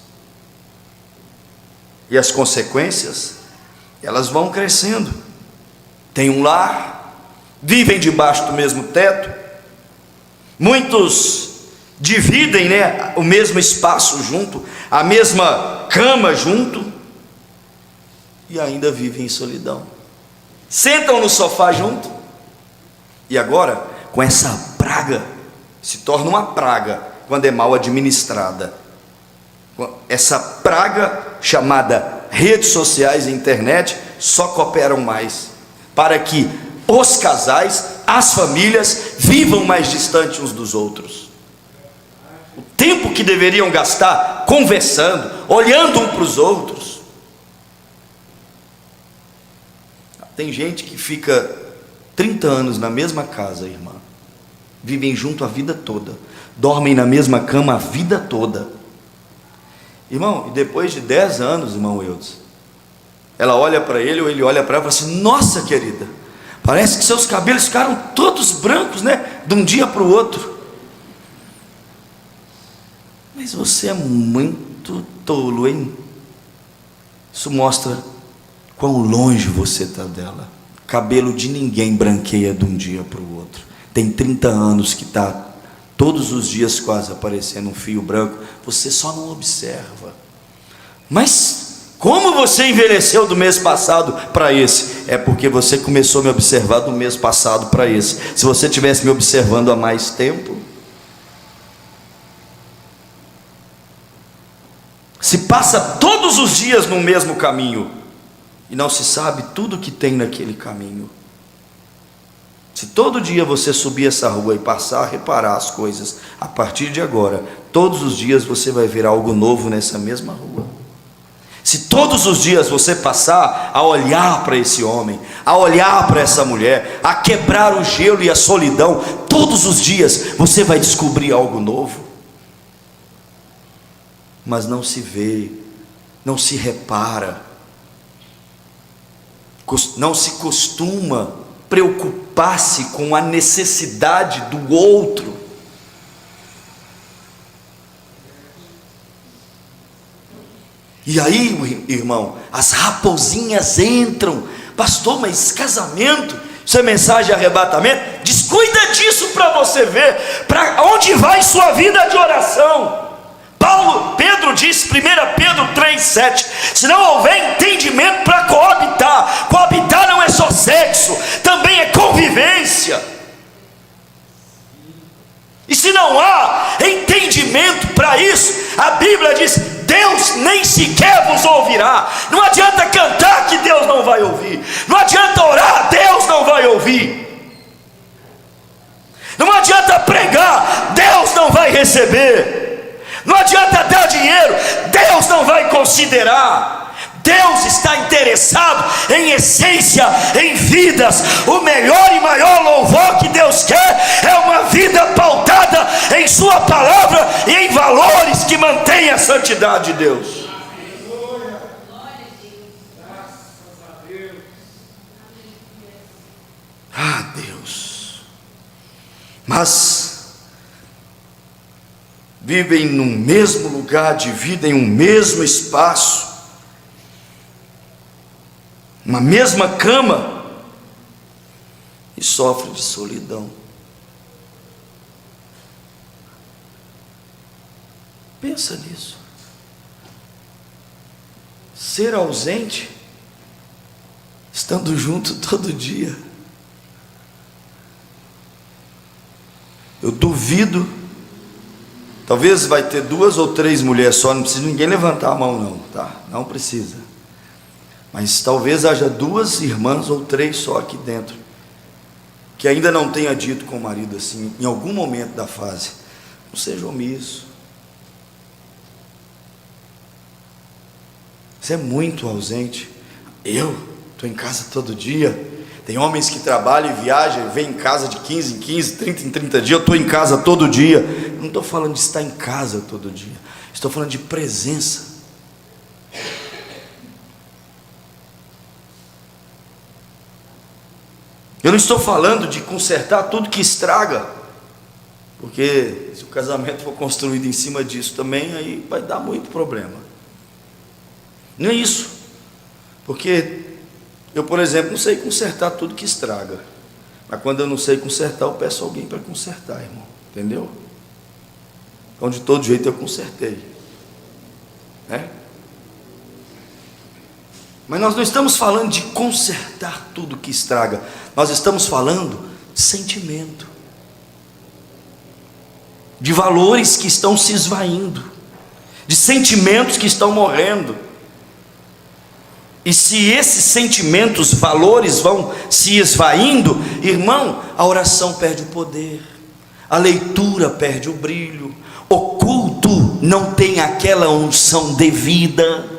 [SPEAKER 1] E as consequências, elas vão crescendo. Tem um lar, vivem debaixo do mesmo teto, muitos dividem, o mesmo espaço junto, a mesma cama junto, e ainda vivem em solidão. Sentam no sofá junto, e agora, com essa praga, se torna uma praga quando é mal administrada. Essa praga chamada redes sociais e internet só cooperam mais para que os casais, as famílias vivam mais distante uns dos outros. O tempo que deveriam gastar conversando, olhando um para os outros. Tem gente que fica 30 anos na mesma casa, irmã, vivem junto a vida toda, dormem na mesma cama a vida toda, irmão, e depois de 10 anos, irmão Eudes, ela olha para ele, ou ele olha para ela e fala assim, nossa querida, parece que seus cabelos ficaram todos brancos, de um dia para o outro. Mas você é muito tolo, hein? Isso mostra quão longe você está dela. Cabelo de ninguém branqueia de um dia para o outro. Tem 30 anos que está todos os dias quase aparecendo um fio branco, você só não observa. Mas como você envelheceu do mês passado para esse? É porque você começou a me observar do mês passado para esse. Se você tivesse me observando há mais tempo, se passa todos os dias no mesmo caminho e não se sabe tudo que tem naquele caminho. Se todo dia você subir essa rua e passar a reparar as coisas, a partir de agora, todos os dias você vai ver algo novo nessa mesma rua. Se todos os dias você passar a olhar para esse homem, a olhar para essa mulher, a quebrar o gelo e a solidão, todos os dias você vai descobrir algo novo. Mas não se vê, não se repara, não se costuma preocupar-se com a necessidade do outro. E aí, irmão, as raposinhas entram. Pastor, mas casamento, isso é mensagem de arrebatamento? Descuida disso para você ver para onde vai sua vida de oração. Pedro disse, 1 Pedro 3,7: se não houver entendimento para coabitar, coabitar não é só sexo, também é convivência. E se não há entendimento para isso, a Bíblia diz: Deus nem sequer vos ouvirá. Não adianta cantar que Deus não vai ouvir, não adianta orar, Deus não vai ouvir, não adianta pregar, Deus não vai receber, não adianta dar dinheiro, Deus não vai considerar. Deus está interessado em essência, em vidas. O melhor e maior louvor que Deus quer é uma vida pautada em sua palavra e em valores que mantêm a santidade de Deus. Ah, Deus. Mas vivem no mesmo lugar de vida, em um mesmo espaço, uma mesma cama, e sofrem de solidão. Pensa nisso. Ser ausente, estando junto todo dia. Eu duvido. Talvez vai ter 2 ou 3 mulheres só, não precisa ninguém levantar a mão não, tá? Não precisa. Mas talvez haja 2 irmãs ou 3 só aqui dentro, que ainda não tenha dito com o marido assim, em algum momento da fase: não seja omisso. Você é muito ausente. Eu estou em casa todo dia. Tem homens que trabalham e viajam, vêm em casa de 15 em 15, 30 em 30 dias. Eu estou em casa todo dia. Eu não estou falando de estar em casa todo dia, estou falando de presença. Eu não estou falando de consertar tudo que estraga, porque se o casamento for construído em cima disso também, aí vai dar muito problema. Não é isso, porque eu, por exemplo, não sei consertar tudo que estraga, mas quando eu não sei consertar, eu peço alguém para consertar, irmão, entendeu? Então, de todo jeito eu consertei, né? Mas nós não estamos falando de consertar tudo que estraga, nós estamos falando de sentimento, de valores que estão se esvaindo, de sentimentos que estão morrendo. E se esses sentimentos, valores vão se esvaindo, irmão, a oração perde o poder, a leitura perde o brilho, o culto não tem aquela unção devida.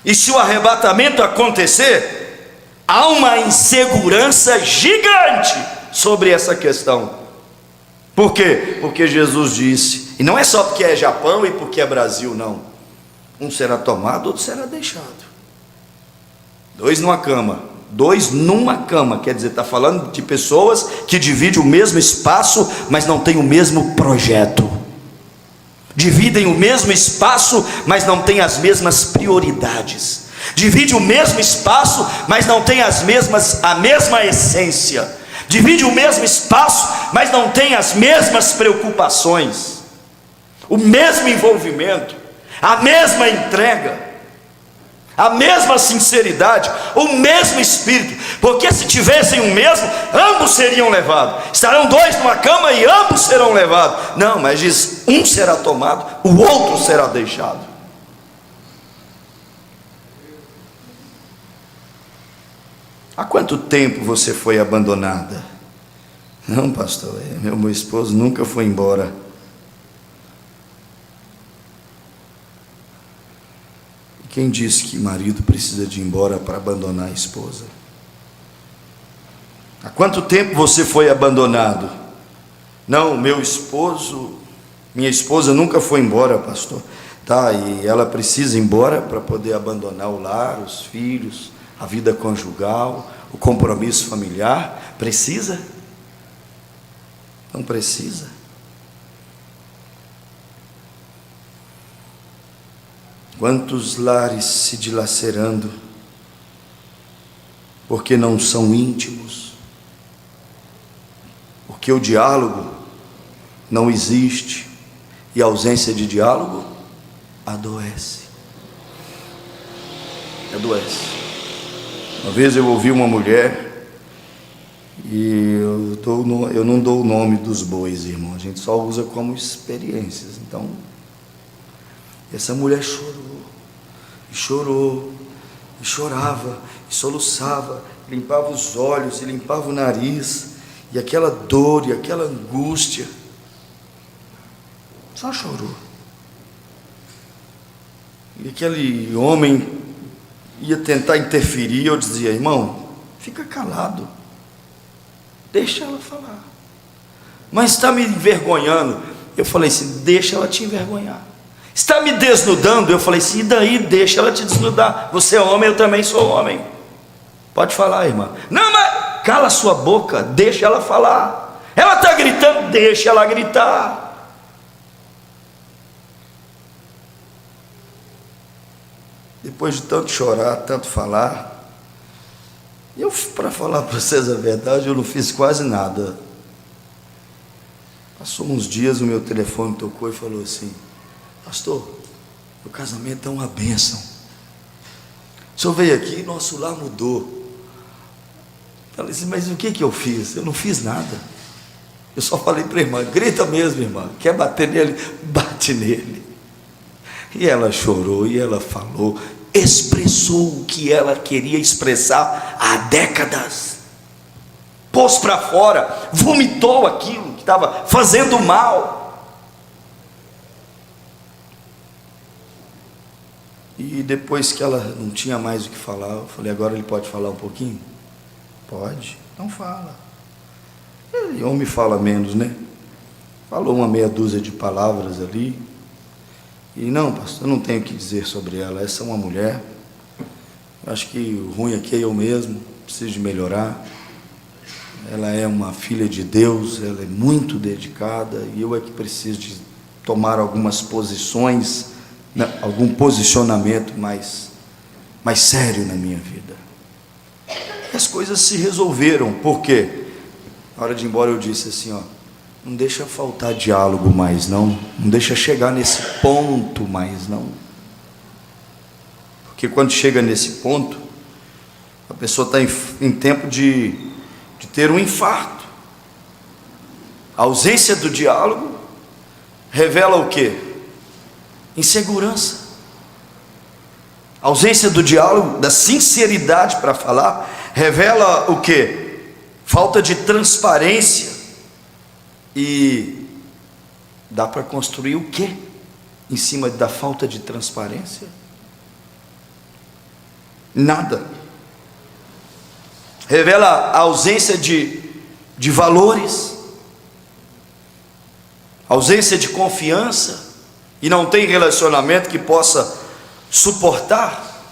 [SPEAKER 1] E se o arrebatamento acontecer, há uma insegurança gigante sobre essa questão. Por quê? Porque Jesus disse, e não é só porque é Japão e porque é Brasil, não. Um será tomado, outro será deixado. 2 numa cama. 2 numa cama, quer dizer, está falando de pessoas que dividem o mesmo espaço, mas não têm o mesmo projeto. Dividem o mesmo espaço, mas não têm as mesmas prioridades. Dividem o mesmo espaço, mas não têm a mesma essência. divide o mesmo espaço, mas não tem as mesmas preocupações, o mesmo envolvimento, a mesma entrega, a mesma sinceridade, o mesmo espírito, porque se tivessem o mesmo, ambos seriam levados. Estarão dois numa cama e ambos serão levados. Não, mas diz: um será tomado, o outro será deixado. Há quanto tempo você foi abandonada? Não, pastor, meu esposo nunca foi embora. Quem disse que marido precisa de ir embora para abandonar a esposa? Há quanto tempo você foi abandonado? Não, minha esposa nunca foi embora, pastor. Tá, e ela precisa ir embora para poder abandonar o lar, os filhos, a vida conjugal, o compromisso familiar? Precisa? Não precisa. Quantos lares se dilacerando, porque não são íntimos, porque o diálogo não existe, e a ausência de diálogo adoece. Uma vez eu ouvi uma mulher, e eu não dou o nome dos bois, irmão, a gente só usa como experiências. Então, essa mulher chorou, e chorava, e soluçava, limpava os olhos, e limpava o nariz, e aquela dor, e aquela angústia, só chorou. E aquele homem ia tentar interferir, eu dizia: irmão, fica calado, deixa ela falar. Mas está me envergonhando. Eu falei assim: deixa ela te envergonhar. Está me desnudando? Eu falei assim: e daí, deixa ela te desnudar, você é homem, eu também sou homem, pode falar, irmã. Não, mas cala sua boca, deixa ela falar. Ela está gritando, deixa ela gritar. Depois de tanto chorar, tanto falar, para falar para vocês a verdade, eu não fiz quase nada. Passou uns dias, o meu telefone tocou e falou assim: pastor, o casamento é uma bênção. O senhor veio aqui e nosso lar mudou. Falei assim: mas o que eu fiz? Eu não fiz nada. Eu só falei para a irmã: grita mesmo, irmã, quer bater nele? Bate nele. E ela chorou, e ela falou, expressou o que ela queria expressar há décadas, pôs para fora, vomitou aquilo que estava fazendo mal. E depois que ela não tinha mais o que falar, eu falei: agora ele pode falar um pouquinho? Pode, então fala. E homem fala menos, né? Falou uma meia dúzia de palavras ali. E não, pastor, eu não tenho o que dizer sobre ela. Essa é uma mulher. Eu acho que o ruim aqui é eu mesmo, preciso de melhorar. Ela é uma filha de Deus, ela é muito dedicada, e eu é que preciso de tomar algumas posições, algum posicionamento mais sério na minha vida. E as coisas se resolveram. Por quê? Na hora de ir embora eu disse assim: ó, não deixa faltar diálogo mais não deixa chegar nesse ponto mais não, porque quando chega nesse ponto, a pessoa está em tempo de ter um infarto. A ausência do diálogo revela o quê? Insegurança. A ausência do diálogo, da sinceridade para falar, revela o quê? Falta de transparência. E dá para construir o quê em cima da falta de transparência? Nada. Revela a ausência de valores, ausência de confiança, e não tem relacionamento que possa suportar.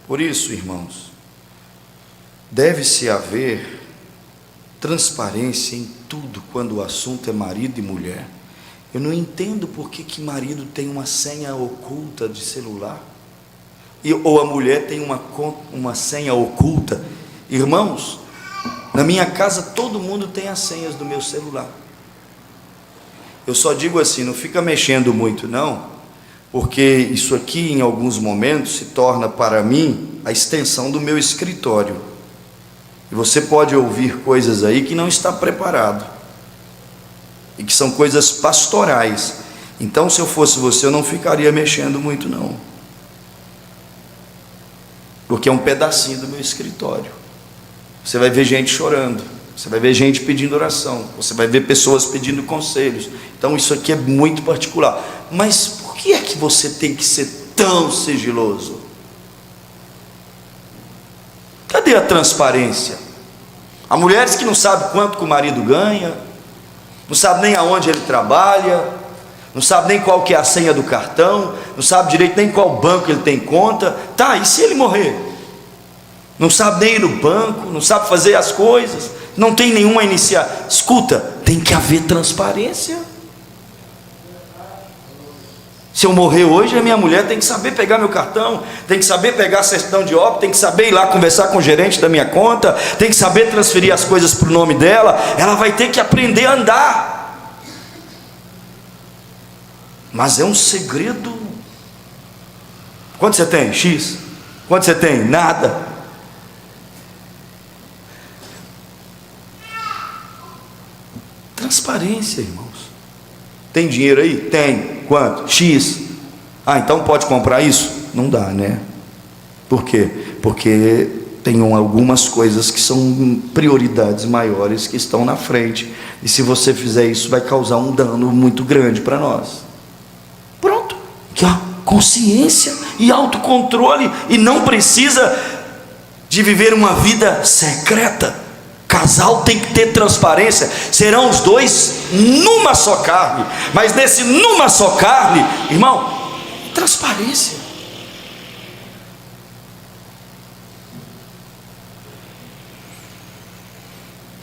[SPEAKER 1] Por isso, irmãos, deve-se haver transparência em tudo quando o assunto é marido e mulher. Eu não entendo por que marido tem uma senha oculta de celular, ou a mulher tem uma senha oculta Irmãos, na minha casa todo mundo tem as senhas do meu celular. Eu só digo assim, não fica mexendo muito não, porque isso aqui em alguns momentos se torna para mim a extensão do meu escritório. E você pode ouvir coisas aí que não está preparado, e que são coisas pastorais. Então, se eu fosse você, eu não ficaria mexendo muito não, porque é um pedacinho do meu escritório. Você vai ver gente chorando, você vai ver gente pedindo oração, você vai ver pessoas pedindo conselhos. Então isso aqui é muito particular. Mas por que é que você tem que ser tão sigiloso? Cadê a transparência? Há mulheres que não sabem quanto que o marido ganha, não sabe nem aonde ele trabalha, não sabe nem qual que é a senha do cartão, não sabe direito nem qual banco ele tem conta. Tá, e se ele morrer? Não sabe nem ir no banco, não sabe fazer as coisas, não tem nenhuma iniciativa. Escuta, tem que haver transparência. Se eu morrer hoje, a minha mulher tem que saber pegar meu cartão, tem que saber pegar a certidão de óbito, tem que saber ir lá conversar com o gerente da minha conta, tem que saber transferir as coisas para o nome dela. Ela vai ter que aprender a andar. Mas é um segredo. Quanto você tem? X. Quanto você tem? Nada. Transparência, irmãos. Tem dinheiro aí? Tem. Quanto? X. Ah, então pode comprar isso? Não dá, né? Por quê? Porque tem algumas coisas que são prioridades maiores que estão na frente, e se você fizer isso vai causar um dano muito grande para nós. Pronto. Aqui, ó, consciência e autocontrole, e não precisa de viver uma vida secreta. Casal tem que ter transparência. Serão os dois numa só carne, mas nesse numa só carne, irmão, transparência.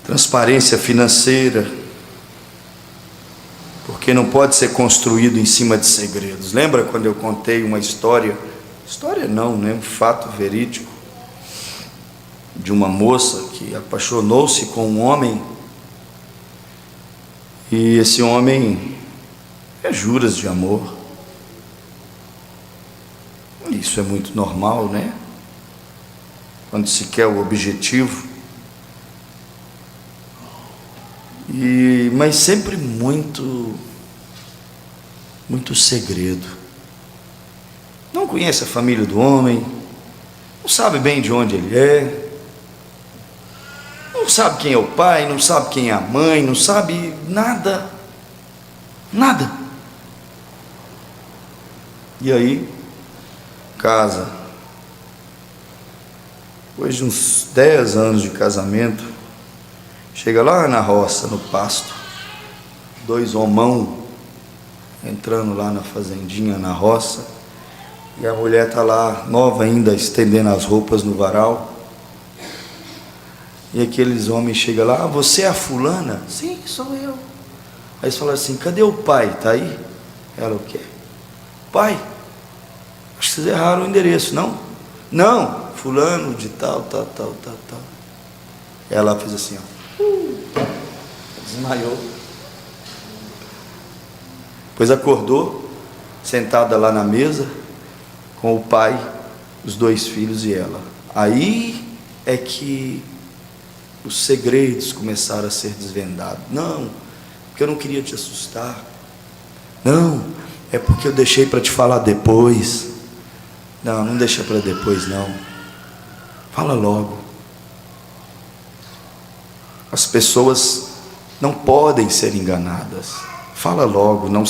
[SPEAKER 1] Transparência financeira, porque não pode ser construído em cima de segredos. Lembra quando eu contei uma história não, né? Um fato verídico, de uma moça que apaixonou-se com um homem, e esse homem fez juras de amor. Isso é muito normal, né? Quando se quer o objetivo. Mas sempre muito segredo. Não conhece a família do homem, não sabe bem de onde ele é, não sabe quem é o pai, não sabe quem é a mãe, não sabe nada. E aí, casa. Depois de uns 10 anos de casamento, chega lá na roça, no pasto, 2 homão entrando lá na fazendinha, na roça, e a mulher está lá, nova ainda, estendendo as roupas no varal. E aqueles homens chegam lá: ah, você é a fulana? Sim, sou eu. Aí eles falam assim: cadê o pai? Está aí? Ela: o quê? Pai, acho que vocês erraram o endereço, não? Não, fulano de tal. Ela fez assim, ó, desmaiou. Depois acordou, sentada lá na mesa, com o pai, os 2 filhos e ela. Aí é que os segredos começaram a ser desvendados. Não, porque eu não queria te assustar. Não, é porque eu deixei para te falar depois. Não, não deixa para depois não. Fala logo. As pessoas não podem ser enganadas. Fala logo, não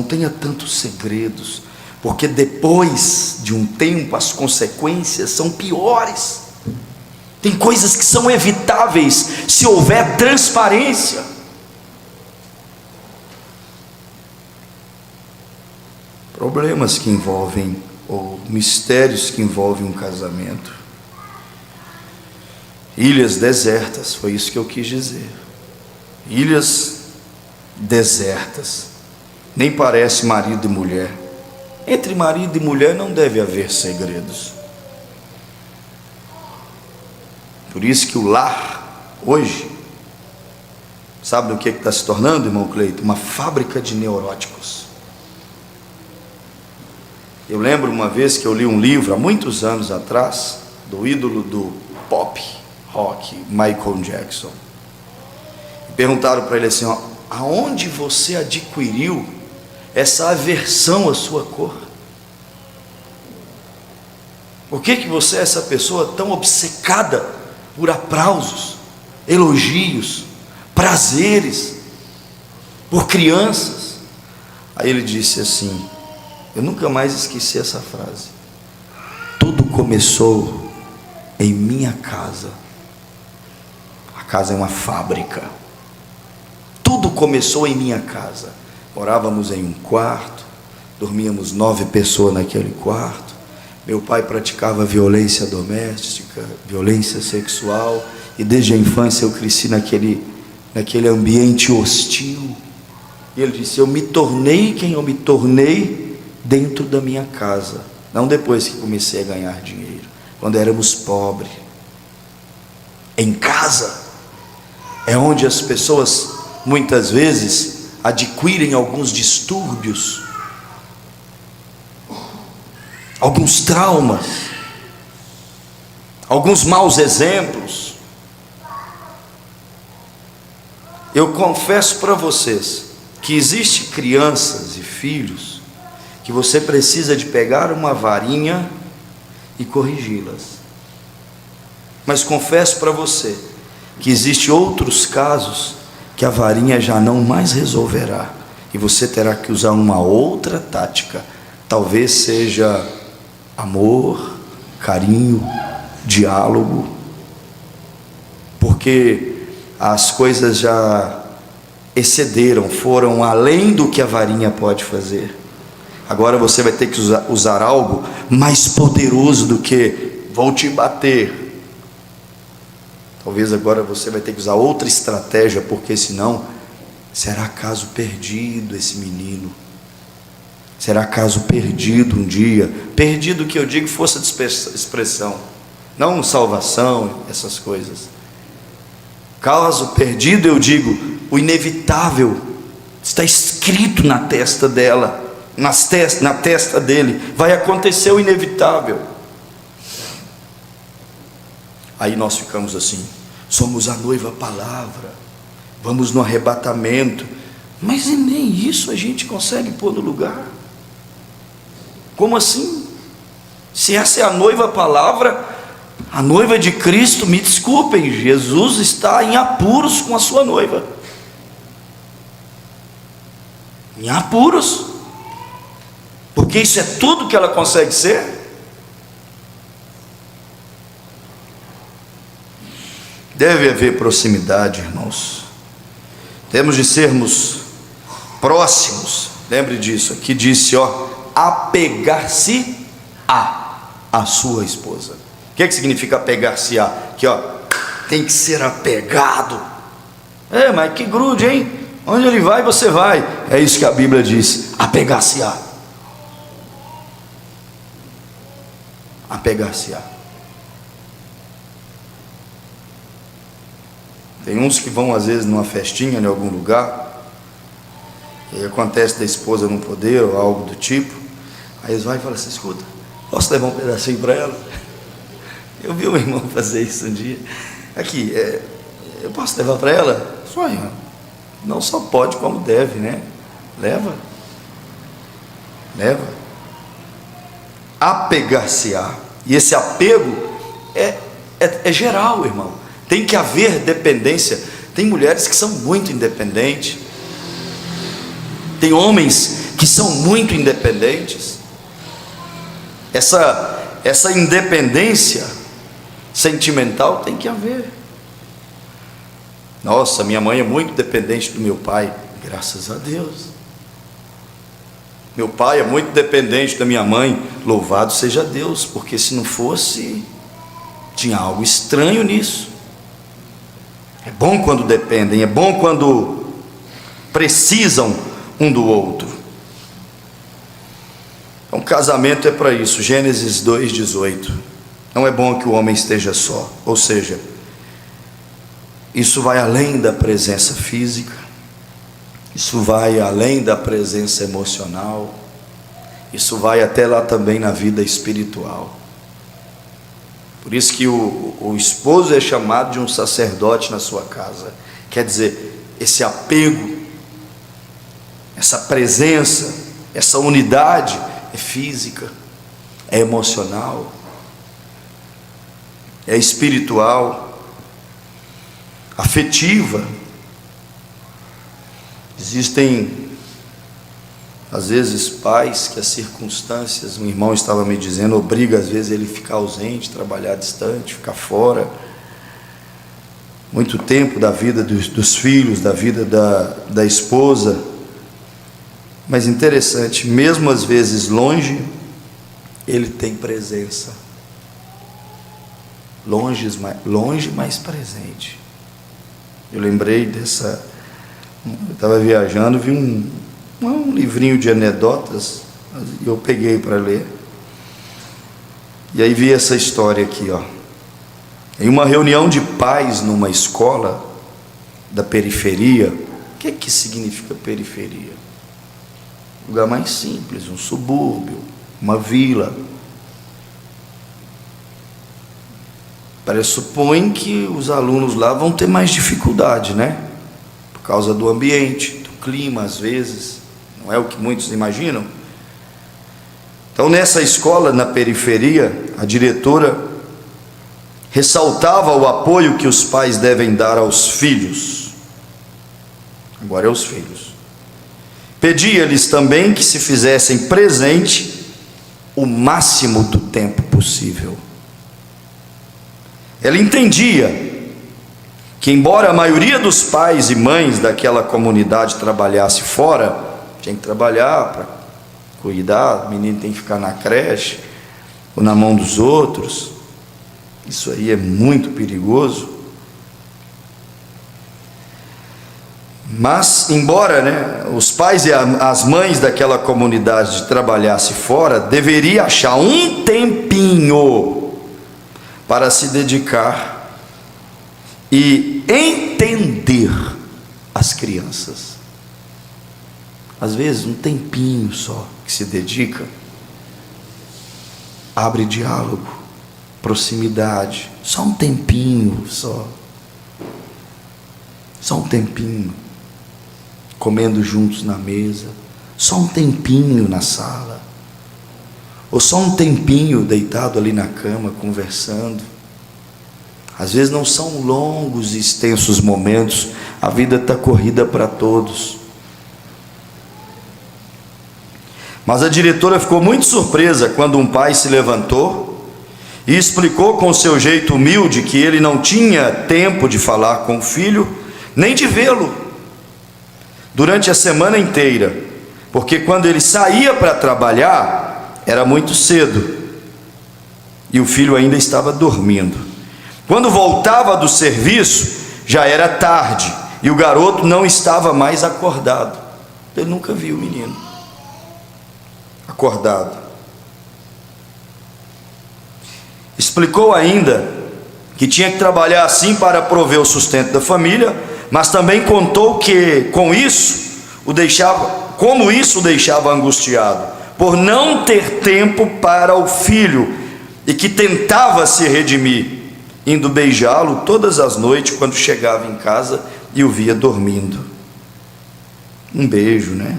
[SPEAKER 1] tenha tantos segredos, porque depois de um tempo as consequências são piores. Tem coisas que são evitáveis se houver transparência. Problemas que envolvem, ou mistérios que envolvem um casamento. Ilhas desertas, foi isso que eu quis dizer. Ilhas desertas. Nem parece marido e mulher. Entre marido e mulher não deve haver segredos. Por isso que o lar, hoje, sabe o que está se tornando, irmão Cleito? Uma fábrica de neuróticos. Eu lembro uma vez que eu li um livro, há muitos anos atrás, do ídolo do pop, rock, Michael Jackson. E perguntaram para ele assim, ó, aonde você adquiriu essa aversão à sua cor? Por que você é essa pessoa tão obcecada por aplausos, elogios, prazeres, por crianças? Aí ele disse assim, eu nunca mais esqueci essa frase: tudo começou em minha casa. A casa é uma fábrica. Tudo começou em minha casa. Morávamos em um quarto, dormíamos 9 pessoas naquele quarto. Meu pai praticava violência doméstica, violência sexual, e desde a infância eu cresci naquele ambiente hostil. E ele disse, eu me tornei quem eu me tornei dentro da minha casa, não depois que comecei a ganhar dinheiro, quando éramos pobres. Em casa é onde as pessoas muitas vezes adquirem alguns distúrbios, alguns traumas, alguns maus exemplos. Eu confesso para vocês que existem crianças e filhos que você precisa de pegar uma varinha e corrigi-las. Mas confesso para você que existem outros casos que a varinha já não mais resolverá, e você terá que usar uma outra tática. Talvez seja amor, carinho, diálogo, porque as coisas já excederam, foram além do que a varinha pode fazer. Agora você vai ter que usar algo mais poderoso do que vou te bater. Talvez agora você vai ter que usar outra estratégia, porque senão será caso perdido esse menino. Será caso perdido um dia. Perdido, que eu digo, força de expressão, não salvação, essas coisas. Caso perdido, eu digo, o inevitável está escrito na testa dela, na testa dele, vai acontecer o inevitável. Aí nós ficamos assim, somos a noiva palavra, vamos no arrebatamento, mas nem isso a gente consegue pôr no lugar. Como assim? Se essa é a noiva palavra, a noiva de Cristo, me desculpem, Jesus está em apuros com a sua noiva, em apuros, porque isso é tudo que ela consegue ser. Deve haver proximidade, irmãos. Temos de sermos próximos. Lembre disso. Aqui disse, ó, apegar-se a sua esposa. O que significa apegar-se a? Aqui, ó, tem que ser apegado. Mas que grude, hein? Onde ele vai, você vai. É isso que a Bíblia diz, apegar-se a. Apegar-se a. Tem uns que vão às vezes numa festinha em algum lugar, e acontece da esposa não poder ou algo do tipo, aí eles vão e falam assim, escuta, posso levar um pedacinho para ela? Eu vi um irmão fazer isso um dia. Aqui, eu posso levar para ela? Só, não só pode como deve, né? Leva. Apegar-se-á. E esse apego é geral, irmão. Tem que haver dependência. Tem mulheres que são muito independentes, tem homens que são muito independentes. Essa independência sentimental tem que haver. Nossa, minha mãe é muito dependente do meu pai, graças a Deus. Meu pai é muito dependente da minha mãe, louvado seja Deus, porque se não fosse, tinha algo estranho nisso. É bom quando dependem, é bom quando precisam um do outro. Então, casamento é para isso. Gênesis 2:18. Não é bom que o homem esteja só, ou seja, Isso vai além da presença física, isso vai além da presença emocional, isso vai até lá também na vida espiritual. Por isso que o esposo é chamado de um sacerdote na sua casa. Quer dizer, esse apego, essa presença, essa unidade é física, é emocional, é espiritual, afetiva. Existem às vezes pais que as circunstâncias, um irmão estava me dizendo, obriga às vezes ele a ficar ausente, trabalhar distante, ficar fora muito tempo da vida dos filhos, da vida da esposa. Mas interessante, mesmo às vezes longe, ele tem presença, longe, mas presente. Eu lembrei dessa, eu estava viajando, vi um livrinho de anedotas, e eu peguei para ler, e aí vi essa história aqui, ó. Em uma reunião de pais numa escola da periferia. O que significa periferia? Lugar mais simples, um subúrbio, uma vila. Pressupõe que os alunos lá vão ter mais dificuldade, né? Por causa do ambiente, do clima, às vezes. Não é o que muitos imaginam? Então, nessa escola, na periferia, a diretora ressaltava o apoio que os pais devem dar aos filhos. Agora é os filhos. Pedia-lhes também que se fizessem presente o máximo do tempo possível. Ela entendia que, embora a maioria dos pais e mães daquela comunidade trabalhasse fora, tinha que trabalhar para cuidar, o menino tem que ficar na creche ou na mão dos outros. Isso aí é muito perigoso. Mas, embora os pais e as mães daquela comunidade trabalhassem fora, deveria achar um tempinho para se dedicar e entender as crianças. Às vezes, um tempinho só que se dedica, abre diálogo, proximidade, só um tempinho só um tempinho, comendo juntos na mesa, só um tempinho na sala, ou só um tempinho deitado ali na cama, conversando. Às vezes não são longos e extensos momentos, a vida está corrida para todos. Mas a diretora ficou muito surpresa quando um pai se levantou e explicou com seu jeito humilde que ele não tinha tempo de falar com o filho, nem de vê-lo durante a semana inteira, porque quando ele saía para trabalhar, era muito cedo, e o filho ainda estava dormindo. Quando voltava do serviço, já era tarde, e o garoto não estava mais acordado. Ele nunca viu o menino acordado. Explicou ainda que tinha que trabalhar assim para prover o sustento da família, mas também contou que como isso o deixava angustiado, por não ter tempo para o filho, e que tentava se redimir, indo beijá-lo todas as noites quando chegava em casa e o via dormindo. Um beijo, né?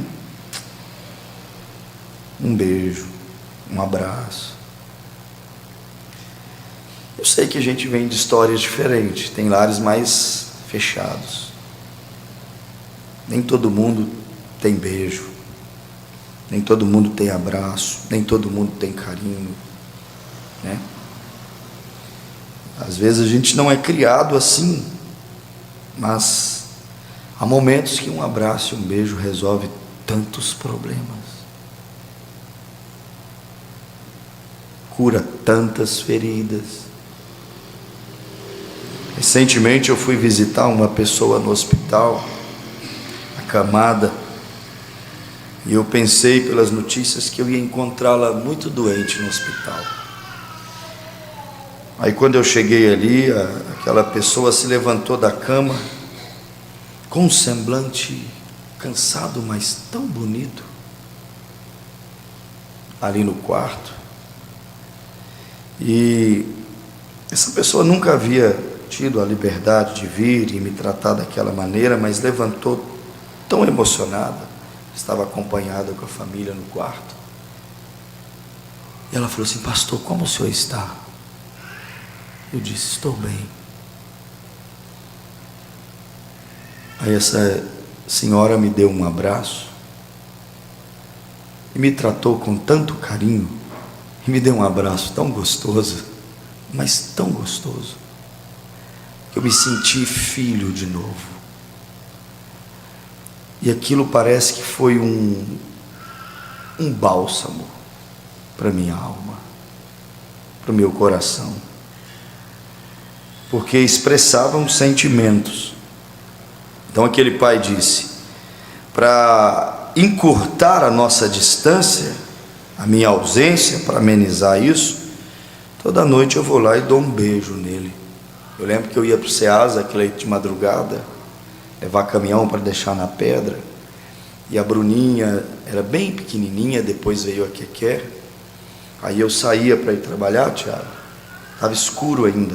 [SPEAKER 1] Um beijo, um abraço. Eu sei que a gente vem de histórias diferentes, tem lares mais fechados. Nem todo mundo tem beijo, nem todo mundo tem abraço, nem todo mundo tem carinho, né? Às vezes a gente não é criado assim, mas há momentos que um abraço e um beijo resolve tantos problemas, cura tantas feridas. Recentemente eu fui visitar uma pessoa no hospital, acamada, e eu pensei pelas notícias que eu ia encontrá-la muito doente no hospital. Aí quando eu cheguei ali, aquela pessoa se levantou da cama com um semblante cansado, mas tão bonito, ali no quarto. E essa pessoa nunca havia tido a liberdade de vir e me tratar daquela maneira, mas levantou tão emocionada, estava acompanhada com a família no quarto. E ela falou assim: pastor, como o senhor está? Eu disse: estou bem. Aí essa senhora me deu um abraço e me tratou com tanto carinho, e me deu um abraço tão gostoso, mas tão gostoso, que eu me senti filho de novo. E aquilo parece que foi um bálsamo para minha alma, para o meu coração, porque expressavam sentimentos. Então aquele pai disse: para encurtar a nossa distância, a minha ausência, para amenizar isso, toda noite eu vou lá e dou um beijo nele. Eu lembro que eu ia para o Ceasa, aquele de madrugada, levar caminhão para deixar na pedra, e a Bruninha era bem pequenininha, depois veio a Keké. Aí eu saía para ir trabalhar, Tiago, estava escuro ainda.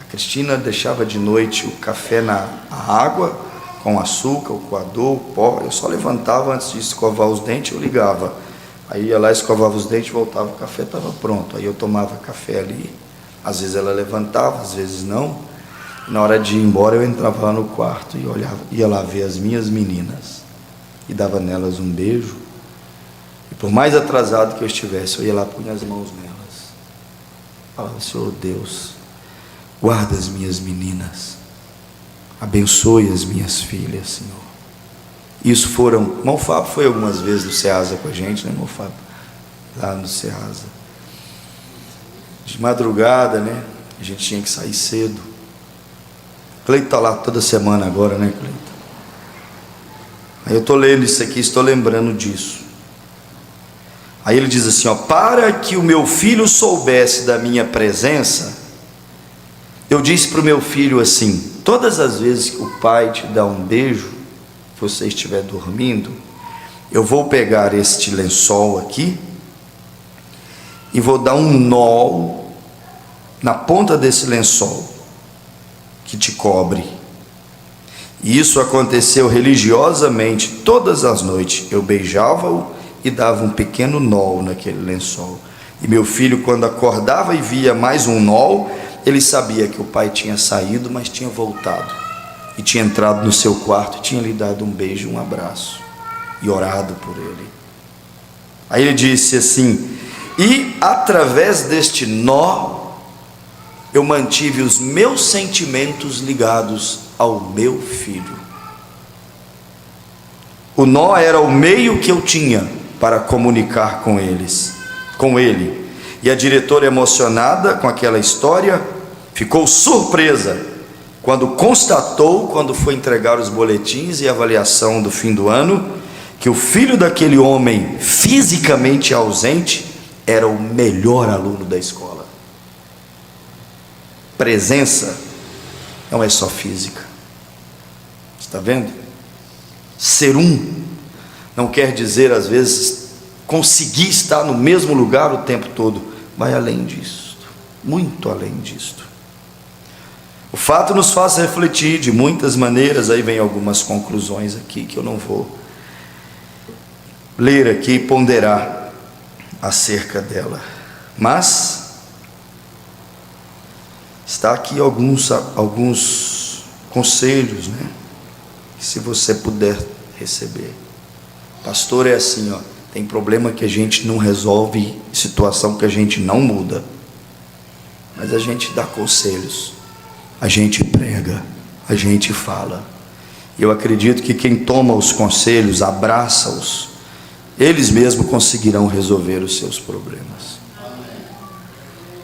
[SPEAKER 1] A Cristina deixava de noite o café na água, com açúcar, o coador, o pó. Eu só levantava antes de escovar os dentes, eu ligava. Aí ia lá, escovava os dentes, voltava, o café estava pronto. Aí eu tomava café ali. Às vezes ela levantava, às vezes não. Na hora de ir embora, eu entrava lá no quarto e olhava, ia lá ver as minhas meninas e dava nelas um beijo. E por mais atrasado que eu estivesse, eu ia lá, punha as mãos nelas, falava: Senhor Deus, guarda as minhas meninas, abençoe as minhas filhas, Senhor. Isso foram... Irmão Fábio foi algumas vezes no Ceasa com a gente, né, irmão Fábio? Lá no Ceasa, de madrugada, né? A gente tinha que sair cedo. Cleito está lá toda semana agora, né, Cleito? Aí eu estou lendo isso aqui, estou lembrando disso. Aí ele diz assim, ó: para que o meu filho soubesse da minha presença, eu disse para o meu filho assim: todas as vezes que o pai te dá um beijo, se você estiver dormindo, eu vou pegar este lençol aqui e vou dar um nó na ponta desse lençol que te cobre. E isso aconteceu religiosamente todas as noites. Eu beijava-o e dava um pequeno nó naquele lençol. E meu filho, quando acordava e via mais um nó, ele sabia que o pai tinha saído, mas tinha voltado e tinha entrado no seu quarto e tinha lhe dado um beijo, um abraço e orado por ele. Aí ele disse assim: e através deste nó eu mantive os meus sentimentos ligados ao meu filho. O nó era o meio que eu tinha para comunicar com ele. E a diretora, emocionada com aquela história, ficou surpresa quando constatou, quando foi entregar os boletins e avaliação do fim do ano, que o filho daquele homem fisicamente ausente era o melhor aluno da escola. Presença não é só física. Está vendo? Ser um não quer dizer, às vezes, conseguir estar no mesmo lugar o tempo todo. Vai além disso, muito além disso. O fato nos faz refletir de muitas maneiras. Aí vem algumas conclusões aqui que eu não vou ler aqui e ponderar acerca dela, mas está aqui alguns conselhos, né? Que se você puder receber. Pastor, é assim, ó, tem problema que a gente não resolve, situação que a gente não muda, mas a gente dá conselhos, a gente prega, a gente fala. E eu acredito que quem toma os conselhos, abraça-os, eles mesmos conseguirão resolver os seus problemas.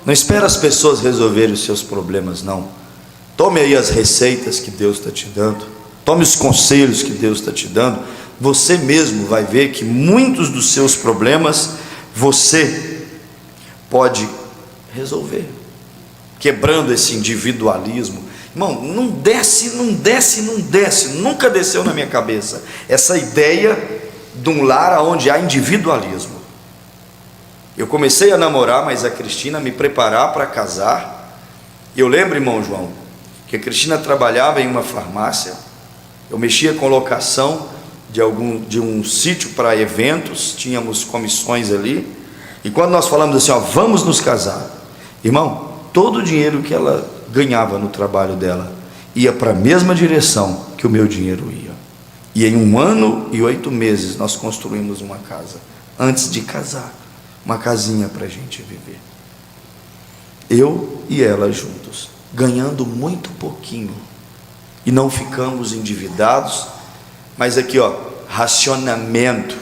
[SPEAKER 1] Não espera as pessoas resolverem os seus problemas, não. Tome aí as receitas que Deus está te dando, tome os conselhos que Deus está te dando. Você mesmo vai ver que muitos dos seus problemas você pode resolver. quebrando esse individualismo. Irmão, não desce, nunca desceu na minha cabeça essa ideia de um lar onde há individualismo. Eu comecei a namorar, mas a Cristina me preparar para casar. Eu lembro, irmão João, que a Cristina trabalhava em uma farmácia. Eu mexia com locação de um sítio para eventos, tínhamos comissões ali. E quando nós falamos assim, ó, vamos nos casar, irmão, todo o dinheiro que ela ganhava no trabalho dela ia para a mesma direção que o meu dinheiro ia. E em 1 ano e 8 meses nós construímos uma casa, antes de casar, uma casinha para a gente viver. Eu e ela juntos, ganhando muito pouquinho, e não ficamos endividados, mas aqui ó, racionamento.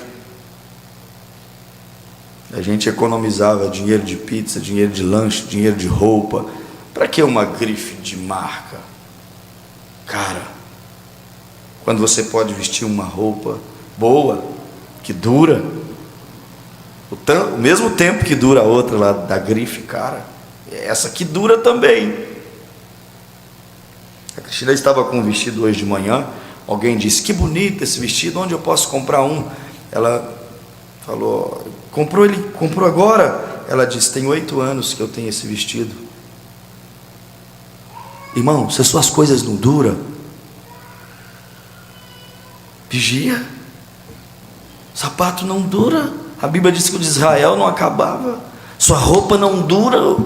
[SPEAKER 1] A gente economizava dinheiro de pizza, dinheiro de lanche, dinheiro de roupa. Para que uma grife de marca? Cara, quando você pode vestir uma roupa boa, que dura, o mesmo tempo que dura a outra lá da grife, cara, essa que dura também. A Cristina estava com um vestido hoje de manhã. Alguém disse, que bonito esse vestido, onde eu posso comprar um? Ela falou, comprou agora? Ela disse, tem 8 anos que eu tenho esse vestido. Irmão, se as suas coisas não duram, vigia. Sapato não dura. A Bíblia diz que o de Israel não acabava. Sua roupa não dura.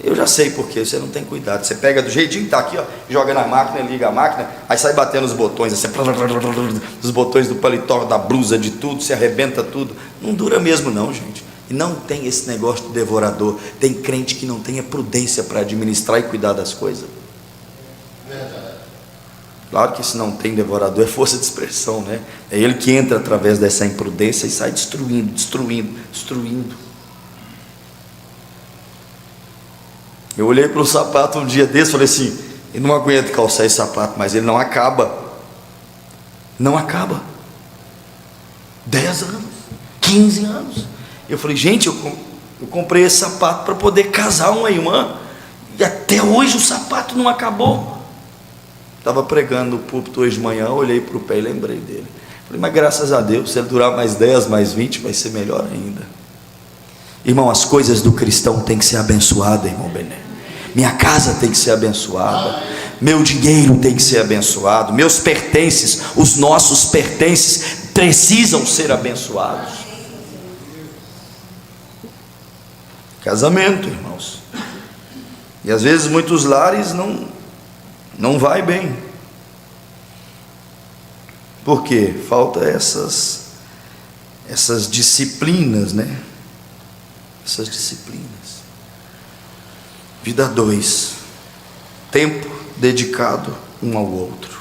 [SPEAKER 1] Eu já sei porque você não tem cuidado. Você pega do jeitinho que está aqui, ó, joga na máquina, liga a máquina, aí sai batendo os botões, assim, os botões do paletó, da blusa, de tudo, se arrebenta tudo. Não dura mesmo não, gente. E não tem esse negócio de devorador. Tem crente que não tem a prudência para administrar e cuidar das coisas. Claro que se não tem devorador é força de expressão, né? É ele que entra através dessa imprudência e sai destruindo. Eu olhei para o sapato um dia desse e falei assim, eu não aguento calçar esse sapato, mas ele não acaba. Não acaba. 10 anos, 15 anos. Eu falei, gente, eu comprei esse sapato para poder casar uma irmã, e até hoje o sapato não acabou. Estava pregando no púlpito hoje de manhã, olhei para o pé e lembrei dele. Falei, mas graças a Deus, se ele durar mais 10, mais 20, vai ser melhor ainda. Irmão, as coisas do cristão têm que ser abençoadas, irmão Bené. Minha casa tem que ser abençoada, meu dinheiro tem que ser abençoado, meus pertences, os nossos pertences precisam ser abençoados. Casamento, irmãos. E às vezes muitos lares não vai bem. Por quê? Falta essas disciplinas, né? Essas disciplinas. Vida 2, tempo dedicado um ao outro.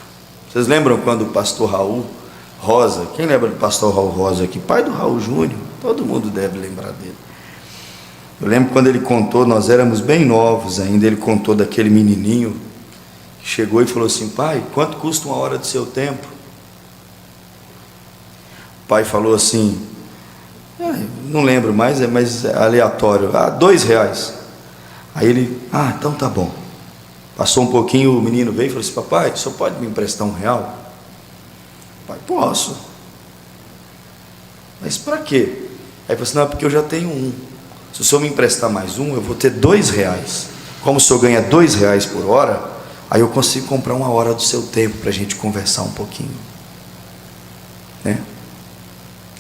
[SPEAKER 1] Vocês lembram quando o pastor Raul Rosa, quem lembra do pastor Raul Rosa aqui? Pai do Raul Júnior, todo mundo deve lembrar dele. Eu lembro quando ele contou, nós éramos bem novos ainda, ele contou daquele menininho que chegou e falou assim, pai, quanto custa 1 hora do seu tempo? O pai falou assim, não lembro mais, mas é aleatório, R$2. Aí ele, então tá bom. Passou um pouquinho, o menino veio e falou assim, papai, o senhor pode me emprestar R$1? Pai, posso. Mas para quê? Aí ele falou assim, não, porque eu já tenho um. Se o senhor me emprestar mais um, eu vou ter R$2. Como o senhor ganha R$2 por hora, aí eu consigo comprar 1 hora do seu tempo para a gente conversar um pouquinho, né?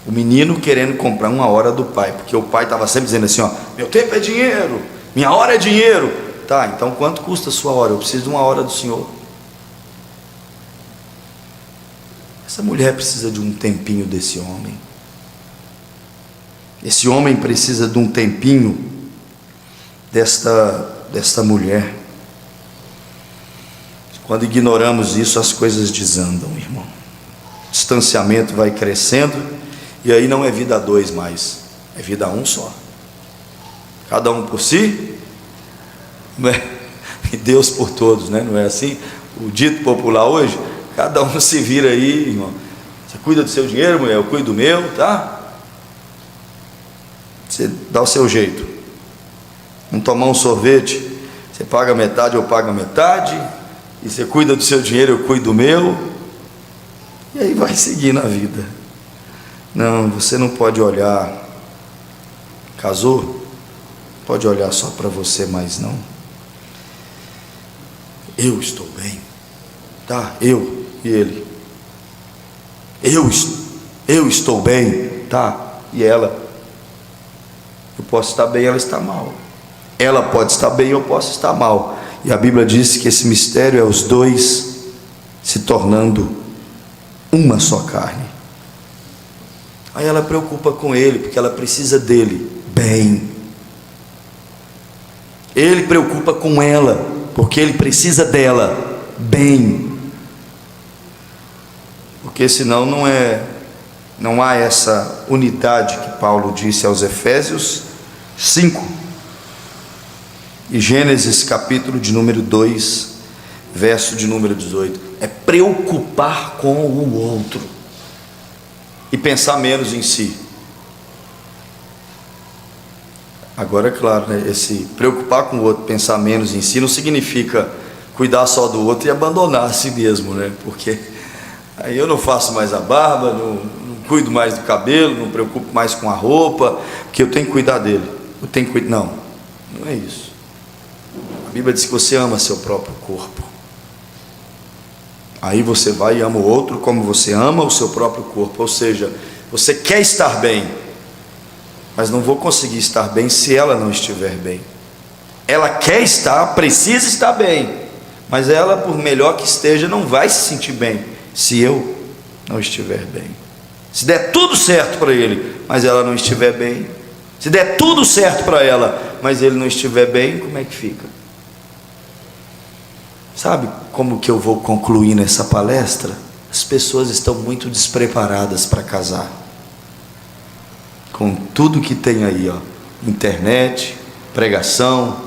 [SPEAKER 1] O menino querendo comprar 1 hora do pai, porque o pai estava sempre dizendo assim, ó, meu tempo é dinheiro, minha hora é dinheiro. Tá, então quanto custa a sua hora? Eu preciso de 1 hora do senhor. Essa mulher precisa de um tempinho desse homem. Esse homem precisa de um tempinho desta mulher. Quando ignoramos isso, as coisas desandam, irmão. O distanciamento vai crescendo, e aí não é vida 2 mais, é vida 1 só. Cada um por si, e Deus por todos, né? Não é assim? O dito popular hoje, cada um se vira aí, irmão. Você cuida do seu dinheiro, mulher, eu cuido do meu, tá? Você dá o seu jeito. Vamos tomar um sorvete. Você paga metade, eu pago a metade, e você cuida do seu dinheiro, eu cuido do meu, e aí vai seguir na vida. Não, você não pode olhar, casou? Pode olhar só para você, mas não. Eu estou bem, tá? Eu e ele. Eu estou bem, tá? E ela. Eu posso estar bem, ela está mal. Ela pode estar bem, eu posso estar mal. E a Bíblia diz que esse mistério é os dois se tornando uma só carne. Aí ela preocupa com ele, porque ela precisa dele bem. Ele preocupa com ela, porque ele precisa dela bem. Porque senão não há essa unidade que Paulo disse aos Efésios 5. E Gênesis capítulo de número 2, verso de número 18. É preocupar com o outro e pensar menos em si. Agora é claro, né? Esse preocupar com o outro, pensar menos em si, não significa cuidar só do outro e abandonar a si mesmo, né? Porque aí eu não faço mais a barba, não cuido mais do cabelo, não me preocupo mais com a roupa, porque eu tenho que cuidar dele. Eu tenho que cuidar. Não é isso. A Bíblia diz que você ama seu próprio corpo. Aí você vai e ama o outro como você ama o seu próprio corpo. Ou seja, você quer estar bem, mas não vou conseguir estar bem se ela não estiver bem. Ela quer estar, precisa estar bem, mas ela, por melhor que esteja, não vai se sentir bem se eu não estiver bem. Se der tudo certo para ele, mas ela não estiver bem, se der tudo certo para ela, mas ele não estiver bem, como é que fica? Sabe como que eu vou concluir nessa palestra? As pessoas estão muito despreparadas para casar. Com tudo que tem aí, ó, internet, pregação,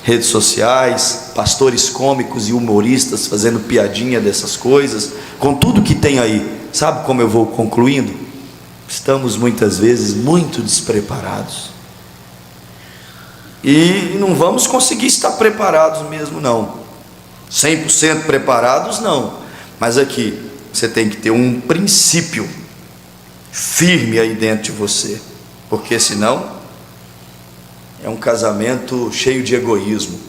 [SPEAKER 1] redes sociais, pastores cômicos e humoristas fazendo piadinha dessas coisas, com tudo que tem aí, sabe como eu vou concluindo? Estamos muitas vezes muito despreparados. E não vamos conseguir estar preparados mesmo não. 100% preparados não. Mas aqui, você tem que ter um princípio firme aí dentro de você. Porque senão, é um casamento cheio de egoísmo,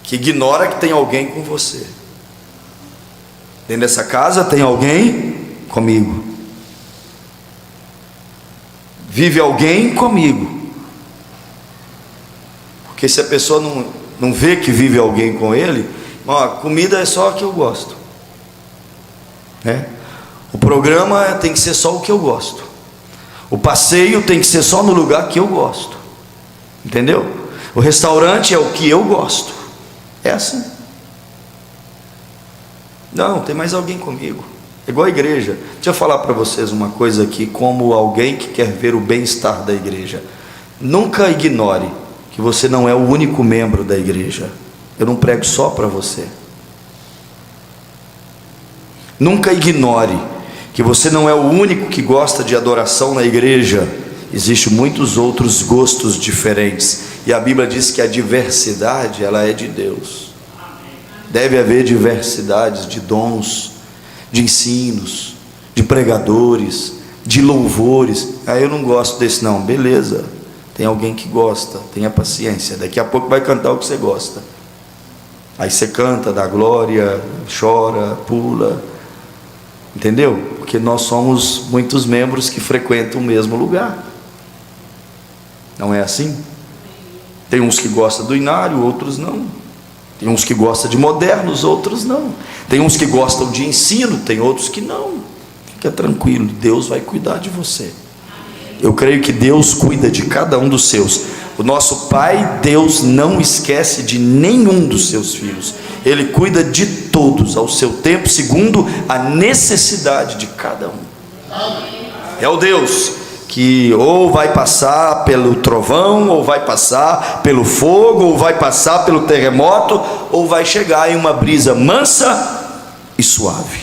[SPEAKER 1] que ignora que tem alguém com você. Dentro dessa casa tem alguém comigo. Vive alguém comigo. Porque se a pessoa não vê que vive alguém com ele, a comida é só a que eu gosto, né? O programa tem que ser só o que eu gosto. O passeio tem que ser só no lugar que eu gosto. Entendeu? O restaurante é o que eu gosto. É assim. Não, tem mais alguém comigo. É igual a igreja. Deixa eu falar para vocês uma coisa aqui, como alguém que quer ver o bem-estar da igreja. Nunca ignore que você não é o único membro da igreja. Eu não prego só para você. Nunca ignore que você não é o único que gosta de adoração na igreja. Existem muitos outros gostos diferentes, e a Bíblia diz que a diversidade, ela é de Deus. Deve haver diversidades de dons, de ensinos, de pregadores, de louvores. Eu não gosto desse não, beleza, tem alguém que gosta, tenha paciência, daqui a pouco vai cantar o que você gosta. Aí você canta, dá glória, chora, pula, entendeu? Porque nós somos muitos membros que frequentam o mesmo lugar. Não é assim? Tem uns que gostam do inário, outros não. Tem uns que gostam de modernos, outros não. Tem uns que gostam de ensino, tem outros que não. Fica tranquilo, Deus vai cuidar de você. Eu creio que Deus cuida de cada um dos seus. O nosso Pai, Deus, não esquece de nenhum dos seus filhos. Ele cuida de todos ao seu tempo, segundo a necessidade de cada um. É o Deus que ou vai passar pelo trovão, ou vai passar pelo fogo, ou vai passar pelo terremoto, ou vai chegar em uma brisa mansa e suave.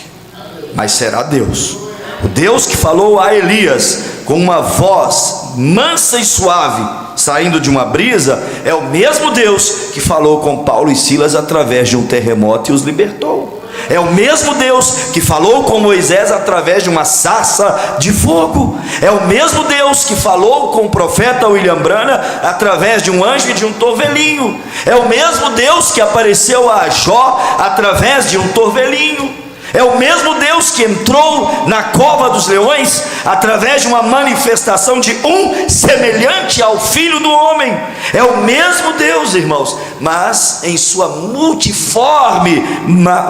[SPEAKER 1] Mas será Deus. O Deus que falou a Elias com uma voz mansa e suave, saindo de uma brisa, é o mesmo Deus que falou com Paulo e Silas através de um terremoto e os libertou. É o mesmo Deus que falou com Moisés através de uma sarça de fogo. É o mesmo Deus que falou com o profeta William Branham através de um anjo e de um torvelinho. É o mesmo Deus que apareceu a Jó através de um torvelinho. É o mesmo Deus que entrou na cova dos leões através de uma manifestação de um semelhante ao Filho do Homem. É o mesmo Deus, irmãos, mas em sua multiforme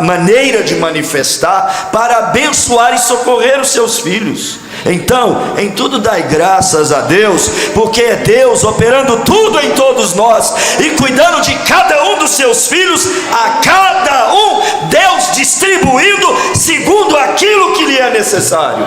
[SPEAKER 1] maneira de manifestar para abençoar e socorrer os seus filhos. Então, em tudo dai graças a Deus, porque é Deus operando tudo em todos nós e cuidando de cada um dos seus filhos, a cada um Deus distribuindo segundo aquilo que lhe é necessário.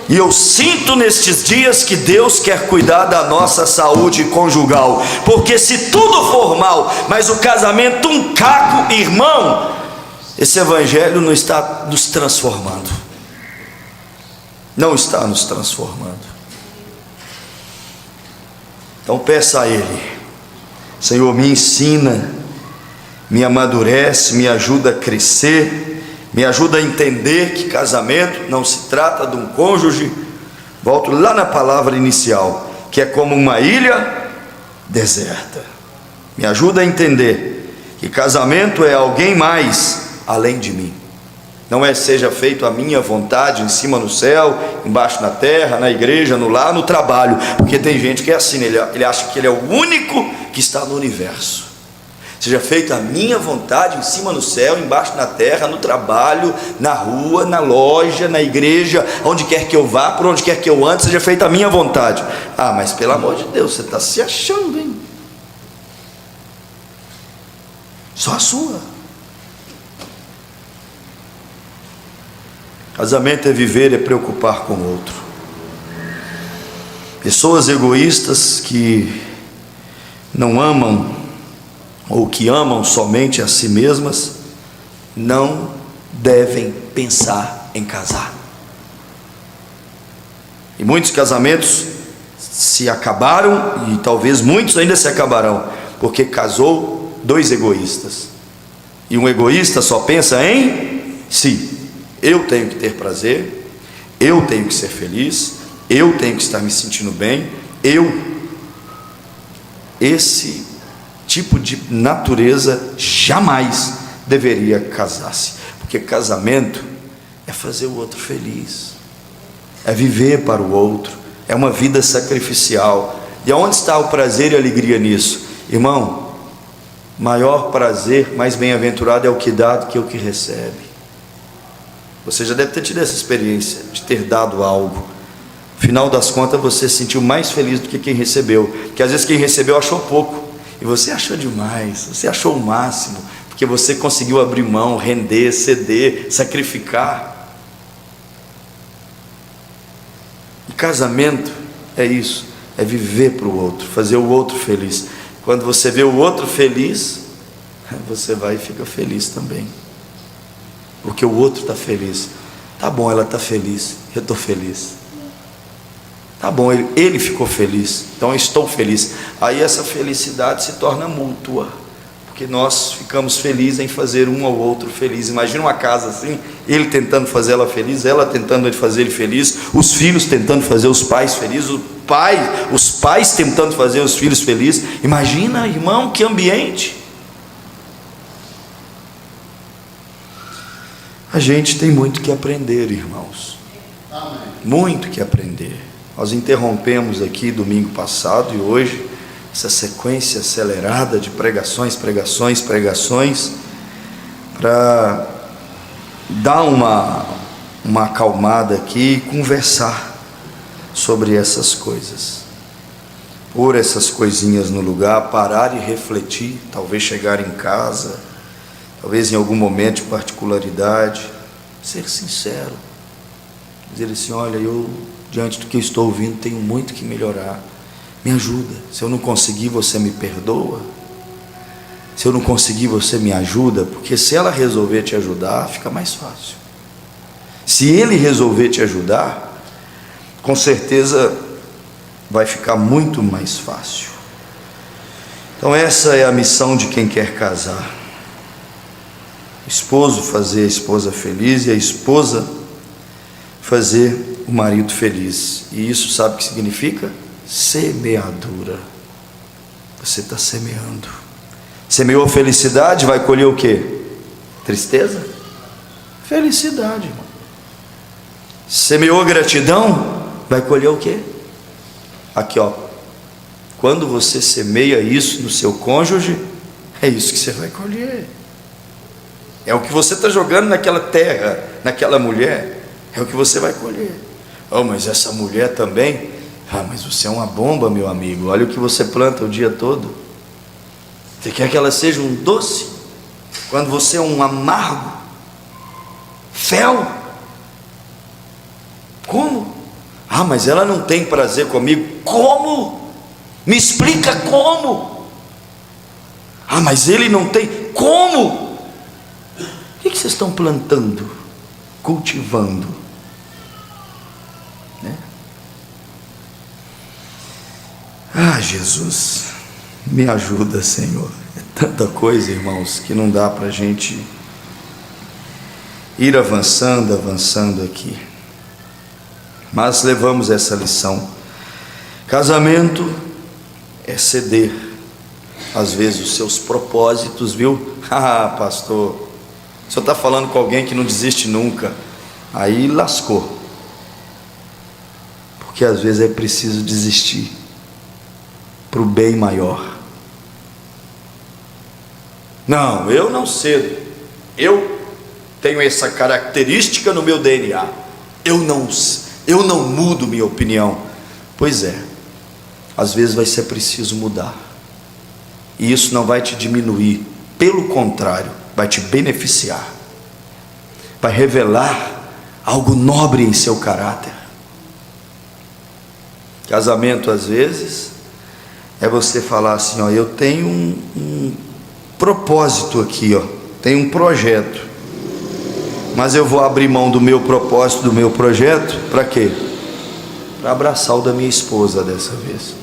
[SPEAKER 1] E eu sinto nestes dias que Deus quer cuidar da nossa saúde conjugal, porque se tudo for mal, mas o casamento um caco, irmão, esse evangelho não está nos transformando. Não está nos transformando. Então peça a Ele: Senhor, me ensina, me amadurece, me ajuda a crescer, me ajuda a entender que casamento não se trata de um cônjuge. Volto lá na palavra inicial, que é como uma ilha deserta. Me ajuda a entender que casamento é alguém mais além de mim. Não é seja feito a minha vontade em cima no céu, embaixo na terra, na igreja, no lar, no trabalho, porque tem gente que é assim, ele acha que ele é o único que está no universo. Seja feita a minha vontade em cima no céu, embaixo na terra, no trabalho, na rua, na loja, na igreja, onde quer que eu vá, por onde quer que eu ande, seja feita a minha vontade. Ah, mas pelo amor de Deus, você está se achando, hein? Só a sua. Casamento é viver, é preocupar com o outro. Pessoas egoístas que não amam, ou que amam somente a si mesmas, não devem pensar em casar. E muitos casamentos se acabaram, e talvez muitos ainda se acabarão, porque casou dois egoístas. E um egoísta só pensa em si. Eu tenho que ter prazer, eu tenho que ser feliz, eu tenho que estar me sentindo bem, esse tipo de natureza jamais deveria casar-se, porque casamento é fazer o outro feliz, é viver para o outro, é uma vida sacrificial. E aonde está o prazer e a alegria nisso? Irmão, maior prazer, mais bem-aventurado é o que dá do que o que recebe. Você já deve ter tido essa experiência de ter dado algo. Final das contas, você se sentiu mais feliz do que quem recebeu, porque às vezes quem recebeu achou pouco e você achou demais, você achou o máximo, porque você conseguiu abrir mão, render, ceder, sacrificar. E casamento é isso, é viver para o outro, fazer o outro feliz. Quando você vê o outro feliz, você vai e fica feliz também, porque o outro está feliz. Tá bom, ela está feliz, eu estou feliz. Tá bom, ele ficou feliz, então eu estou feliz. Aí essa felicidade se torna mútua, porque nós ficamos felizes em fazer um ao outro feliz. Imagina uma casa assim, ele tentando fazer ela feliz, ela tentando fazer ele feliz, os filhos tentando fazer os pais felizes, os pais tentando fazer os filhos felizes. Imagina, irmão, que ambiente. A gente tem muito que aprender, irmãos. Amém. Muito que aprender. Nós interrompemos aqui domingo passado e hoje essa sequência acelerada de pregações, para dar uma acalmada aqui e conversar sobre essas coisas. Pôr essas coisinhas no lugar, parar e refletir, talvez chegar em casa, talvez em algum momento de particularidade, ser sincero, dizer assim: olha, eu, diante do que estou ouvindo, tenho muito que melhorar, me ajuda. Se eu não conseguir, você me perdoa. Se eu não conseguir, você me ajuda, porque se ela resolver te ajudar, fica mais fácil. Se ele resolver te ajudar, com certeza vai ficar muito mais fácil. Então essa é a missão de quem quer casar: o esposo fazer a esposa feliz e a esposa fazer o marido feliz. E isso sabe o que significa? Semeadura. Você está semeando. Semeou felicidade, vai colher o quê? Tristeza? Felicidade, irmão. Semeou gratidão, vai colher o quê? Aqui, ó. Quando você semeia isso no seu cônjuge, é isso que você vai colher. É o que você está jogando naquela terra, naquela mulher, é o que você vai colher. Oh, mas essa mulher também. Ah, mas você é uma bomba, meu amigo. Olha o que você planta o dia todo. Você quer que ela seja um doce, quando você é um amargo, fel? Como? Ah, mas ela não tem prazer comigo. Como? Me explica como. Ah, mas ele não tem. Como? O que vocês estão plantando, cultivando, né? Ah, Jesus, me ajuda, Senhor. É tanta coisa, irmãos, que não dá para a gente ir avançando aqui. Mas levamos essa lição. Casamento é ceder, às vezes, os seus propósitos, viu? Ah, pastor, o senhor está falando com alguém que não desiste nunca. Aí lascou. Porque às vezes é preciso desistir para o bem maior. Não, eu não cedo. Eu tenho essa característica no meu DNA. Eu não mudo minha opinião. Pois é, às vezes vai ser preciso mudar. E isso não vai te diminuir. Pelo contrário, vai te beneficiar. Vai revelar algo nobre em seu caráter. Casamento, às vezes, é você falar assim, ó, eu tenho um propósito aqui, ó, tenho um projeto, mas eu vou abrir mão do meu propósito, do meu projeto, para quê? Para abraçar o da minha esposa dessa vez.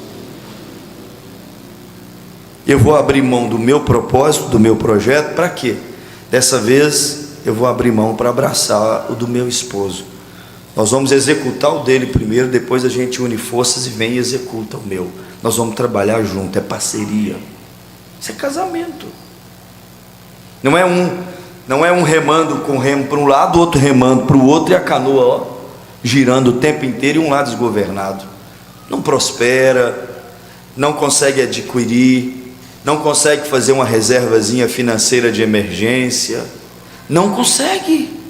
[SPEAKER 1] Eu vou abrir mão do meu propósito, do meu projeto, para quê? Dessa vez eu vou abrir mão para abraçar o do meu esposo. Nós vamos executar o dele primeiro, depois a gente une forças e vem e executa o meu. Nós vamos trabalhar junto, é parceria. Isso é casamento. Não é um remando com remo para um lado, outro remando para o outro, e a canoa, ó, girando o tempo inteiro e um lado desgovernado. Não prospera, não consegue adquirir, não consegue fazer uma reservazinha financeira de emergência. Não consegue.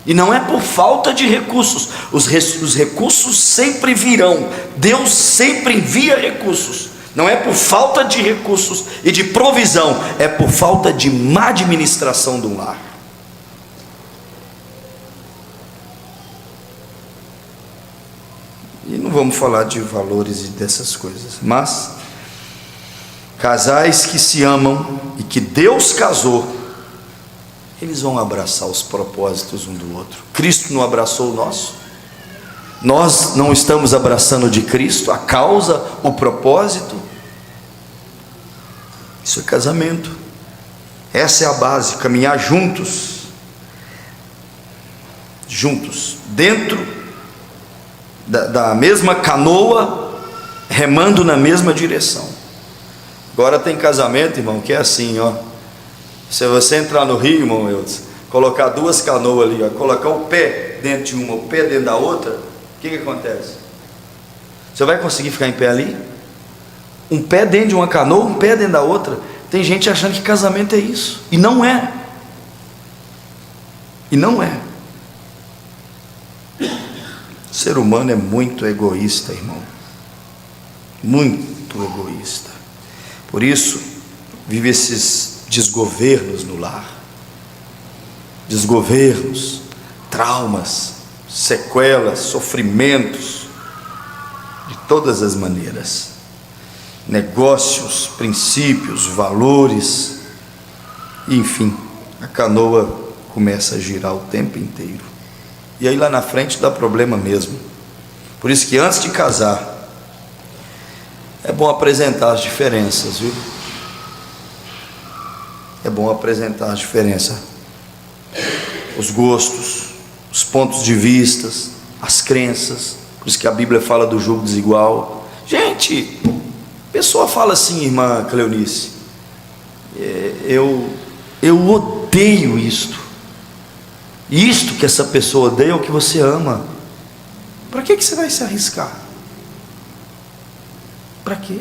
[SPEAKER 1] E não é por falta de recursos. Os recursos sempre virão. Deus sempre envia recursos. Não é por falta de recursos e de provisão, é por falta de má administração do lar. E não vamos falar de valores e dessas coisas, mas casais que se amam e que Deus casou, eles vão abraçar os propósitos um do outro. Cristo não abraçou o nosso? Nós não estamos abraçando de Cristo a causa, o propósito? Isso é casamento. Essa é a base, caminhar juntos, dentro da mesma canoa, remando na mesma direção. Agora tem casamento, irmão, que é assim, ó. Se você entrar no rio, irmão, colocar duas canoas ali, ó, colocar o pé dentro de uma, o pé dentro da outra, o que acontece? Você vai conseguir ficar em pé ali? Um pé dentro de uma canoa, um pé dentro da outra. Tem gente achando que casamento é isso, e não é. E não é. O ser humano é muito egoísta, irmão. Muito egoísta. Por isso, vive esses desgovernos no lar. Desgovernos, traumas, sequelas, sofrimentos, de todas as maneiras. Negócios, princípios, valores, enfim, a canoa começa a girar o tempo inteiro. E aí lá na frente dá problema mesmo. Por isso que antes de casar, é bom apresentar as diferenças, viu? É bom apresentar as diferenças, os gostos, os pontos de vista, as crenças. Por isso que a Bíblia fala do julgo desigual. Gente, a pessoa fala assim, irmã Cleonice, eu odeio isto. Isto que essa pessoa odeia é o que você ama. Para que você vai se arriscar? Para quê?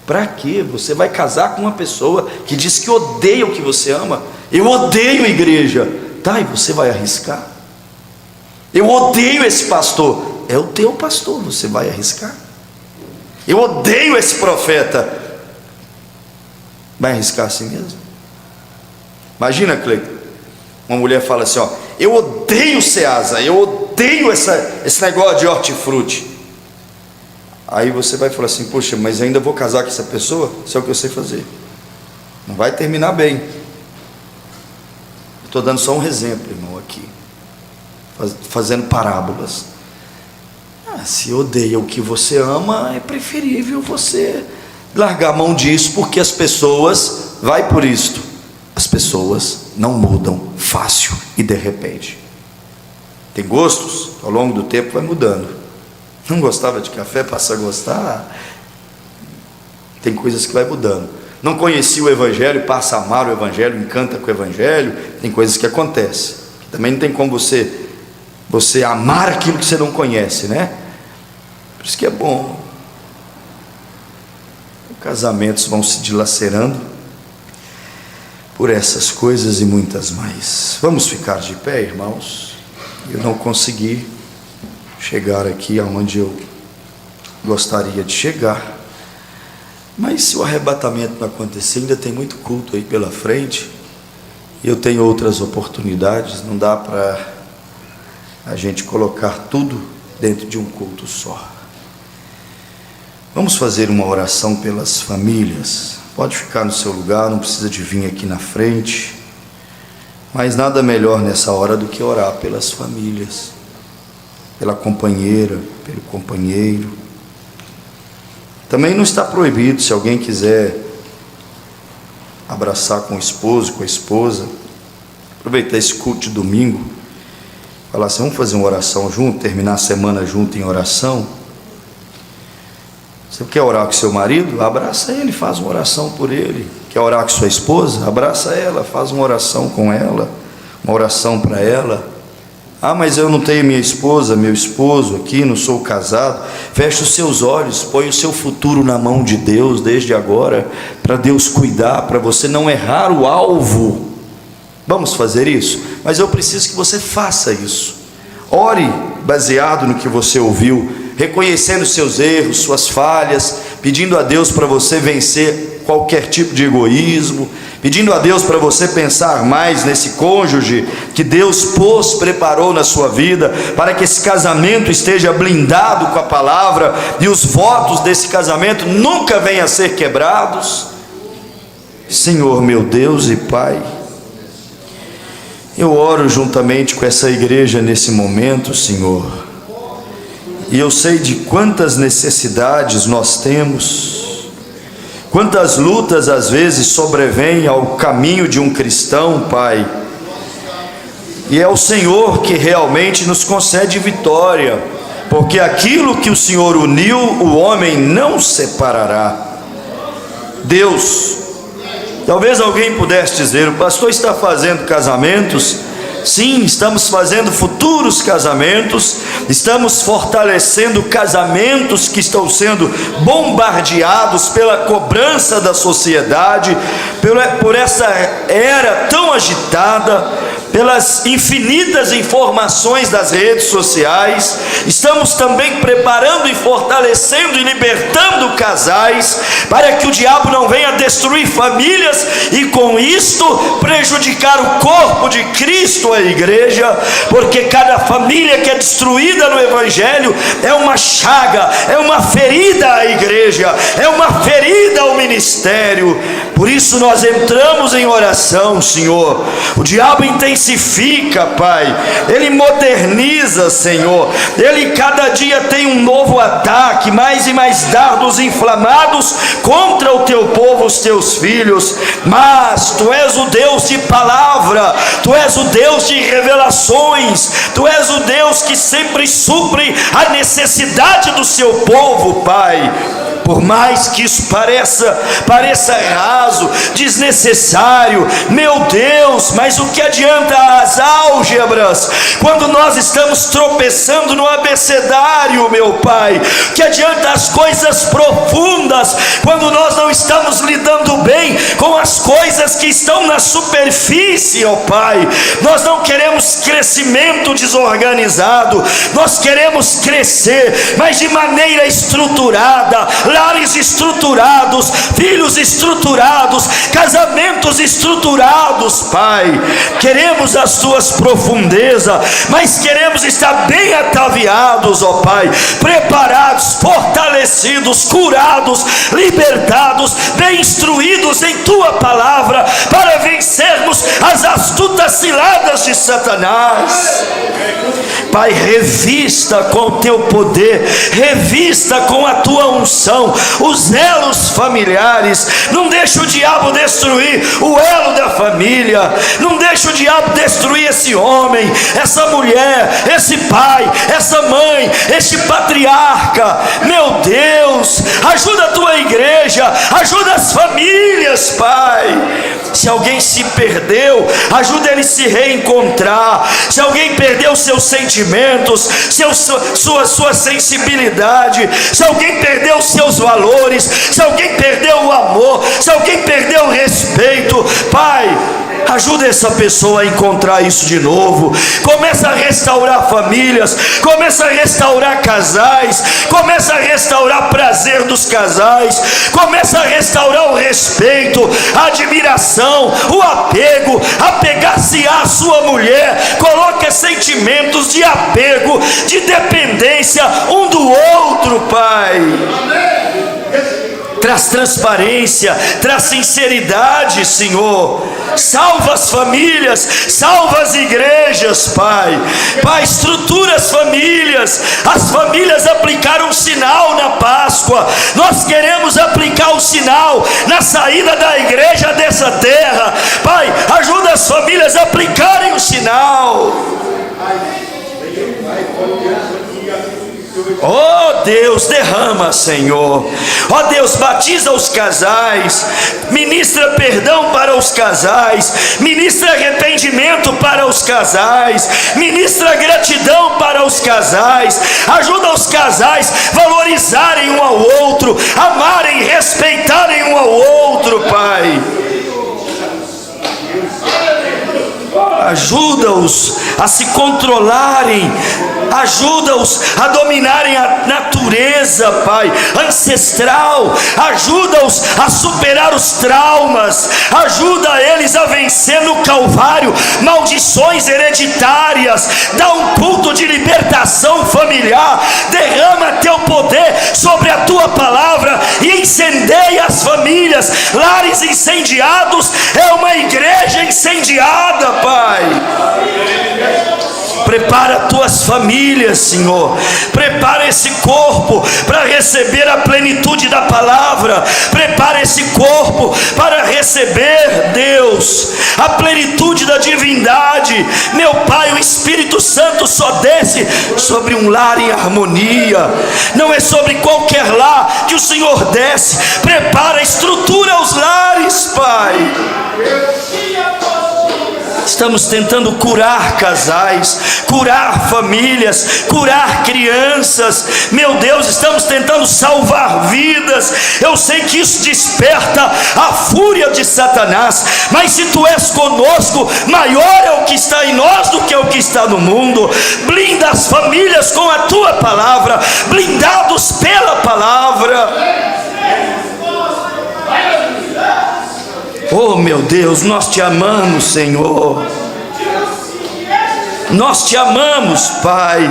[SPEAKER 1] Para quê? Você vai casar com uma pessoa que diz que odeia o que você ama? Eu odeio a igreja. Tá, e você vai arriscar? Eu odeio esse pastor. É o teu pastor, você vai arriscar? Eu odeio esse profeta. Vai arriscar assim mesmo? Imagina, Cleiton, uma mulher fala assim, ó, eu odeio Ceasa, eu odeio esse negócio de hortifruti. Aí você vai falar assim, poxa, mas ainda vou casar com essa pessoa? Isso é o que eu sei fazer. Não vai terminar bem. Estou dando só um exemplo, irmão, aqui, fazendo parábolas. Se odeia o que você ama, é preferível você largar a mão disso, porque as pessoas, vai por isto, as pessoas não mudam fácil e de repente. Tem gostos, ao longo do tempo vai mudando. Não gostava de café, passa a gostar. Tem coisas que vai mudando. Não conhecia o Evangelho, passa a amar o Evangelho, encanta com o Evangelho. Tem coisas que acontecem. Também não tem como você amar aquilo que você não conhece, né? Por isso que é bom. Casamentos vão se dilacerando por essas coisas e muitas mais. Vamos ficar de pé, irmãos. Eu não consegui chegar aqui aonde eu gostaria de chegar, mas se o arrebatamento não acontecer, ainda tem muito culto aí pela frente, e eu tenho outras oportunidades. Não dá para a gente colocar tudo dentro de um culto só. Vamos fazer uma oração pelas famílias. Pode ficar no seu lugar, não precisa de vir aqui na frente, mas nada melhor nessa hora do que orar pelas famílias, pela companheira, pelo companheiro. Também não está proibido, se alguém quiser abraçar com o esposo, com a esposa, aproveitar esse culto de domingo, falar assim, vamos fazer uma oração junto, terminar a semana junto em oração. Você quer orar com seu marido? Abraça ele, faz uma oração por ele. Quer orar com sua esposa? Abraça ela, faz uma oração com ela, uma oração para ela. Ah, mas eu não tenho minha esposa, meu esposo aqui, não sou casado. Feche os seus olhos, põe o seu futuro na mão de Deus desde agora, para Deus cuidar, para você não errar o alvo. Vamos fazer isso? Mas eu preciso que você faça isso. Ore baseado no que você ouviu, reconhecendo seus erros, suas falhas, pedindo a Deus para você vencer qualquer tipo de egoísmo, pedindo a Deus para você pensar mais nesse cônjuge que Deus preparou na sua vida, para que esse casamento esteja blindado com a palavra e os votos desse casamento nunca venham a ser quebrados. Senhor meu Deus e Pai, eu oro juntamente com essa igreja nesse momento, Senhor, e eu sei de quantas necessidades nós temos, quantas lutas às vezes sobrevêm ao caminho de um cristão, Pai, e é o Senhor que realmente nos concede vitória, porque aquilo que o Senhor uniu, o homem não separará. Deus, talvez alguém pudesse dizer, o pastor está fazendo casamentos. Sim, estamos fazendo futuros casamentos, estamos fortalecendo casamentos que estão sendo bombardeados pela cobrança da sociedade, por essa era tão agitada, pelas infinitas informações das redes sociais. Estamos também preparando e fortalecendo e libertando casais, para que o diabo não venha destruir famílias e com isto prejudicar o corpo de Cristo, a igreja, porque cada família que é destruída no Evangelho é uma chaga, é uma ferida à igreja, é uma ferida ao ministério. Por isso nós entramos em oração, Senhor. O diabo intensifica diversifica, Pai, Ele moderniza, Senhor. Ele cada dia tem um novo ataque, mais e mais dardos inflamados contra o teu povo, os teus filhos. Mas Tu és o Deus de palavra, Tu és o Deus de revelações, Tu és o Deus que sempre supre a necessidade do seu povo, Pai. Por mais que isso pareça raso, desnecessário, meu Deus, mas o que adianta as álgebras quando nós estamos tropeçando no abecedário, meu Pai? O que adianta as coisas profundas quando nós não estamos lidando bem com as coisas que estão na superfície, ó Pai? Nós não queremos crescimento desorganizado, nós queremos crescer, mas de maneira estruturada, lares estruturados, filhos estruturados, casamentos estruturados, Pai. Queremos as Tuas profundezas, mas queremos estar bem ataviados, ó Pai, preparados, fortalecidos, curados, libertados, bem instruídos em Tua palavra, para vencermos as astutas ciladas de Satanás. Pai, revista com o Teu poder, revista com a Tua unção os elos familiares. Não deixa o diabo destruir o elo da família, não deixa o diabo destruir esse homem, essa mulher, esse pai, essa mãe, este patriarca. Meu Deus, ajuda a Tua igreja, ajuda as famílias, Pai. Se alguém se perdeu, ajuda ele a se reencontrar. Se alguém perdeu seus sentimentos, sua sensibilidade, se alguém perdeu seus valores, se alguém perdeu o amor, se alguém perdeu o respeito, Pai, ajuda essa pessoa a encontrar isso de novo. Começa a restaurar famílias, começa a restaurar casais, começa a restaurar prazer dos casais, começa a restaurar o respeito, a admiração, o apego, apegar-se à sua mulher. Coloca sentimentos de apego, de dependência um do outro, Pai. Traz transparência, traz sinceridade, Senhor. Salva as famílias, salva as igrejas, Pai. Pai, estrutura as famílias. As famílias aplicaram um sinal na Páscoa. Nós queremos aplicar o sinal na saída da igreja dessa terra. Pai, ajuda as famílias a aplicarem o sinal. Oh Deus, derrama, Senhor. Oh Deus, batiza os casais, ministra perdão para os casais, ministra arrependimento para os casais, ministra gratidão para os casais. Ajuda os casais a valorizarem um ao outro, amarem, respeitarem um ao outro, Pai. Ajuda-os a se controlarem, ajuda-os a dominarem a natureza, Pai, ancestral. Ajuda-os a superar os traumas, ajuda eles a vencer no Calvário maldições hereditárias. Dá um culto de libertação familiar, derrama Teu poder sobre a Tua palavra e incendeia as famílias. Lares incendiados é uma igreja incendiada, Pai. Prepara Tuas famílias, Senhor. Prepara esse corpo para receber a plenitude da palavra. Prepara esse corpo para receber, Deus, a plenitude da divindade. Meu Pai, o Espírito Santo só desce sobre um lar em harmonia. Não é sobre qualquer lar que o Senhor desce. Prepara, estrutura os lares, Pai. Estamos tentando curar casais, curar famílias, curar crianças. Meu Deus, estamos tentando salvar vidas. Eu sei que isso desperta a fúria de Satanás, mas se Tu és conosco, maior é o que está em nós do que o que está no mundo. Blinda as famílias com a Tua palavra, blindados pela palavra. Oh meu Deus, nós Te amamos, Senhor. Nós Te amamos, Pai.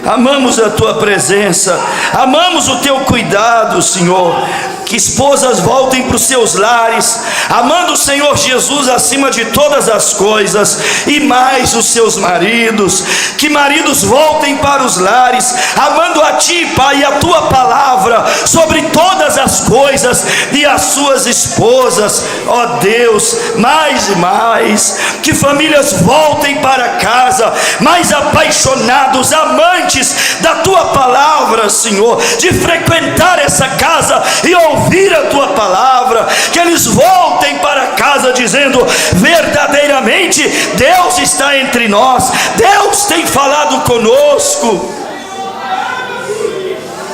[SPEAKER 1] Amamos a Tua presença, amamos o Teu cuidado, Senhor. Que esposas voltem para os seus lares, amando o Senhor Jesus acima de todas as coisas, e mais os seus maridos. Que maridos voltem para os lares, amando a Ti, Pai, e a Tua palavra sobre todas as coisas, e as suas esposas, ó Deus, mais e mais. Que famílias voltem para casa, mais apaixonados, amantes da Tua palavra, Senhor, de frequentar essa casa e ouvir a Tua palavra. Que eles voltem para casa dizendo: verdadeiramente Deus está entre nós, Deus tem falado conosco.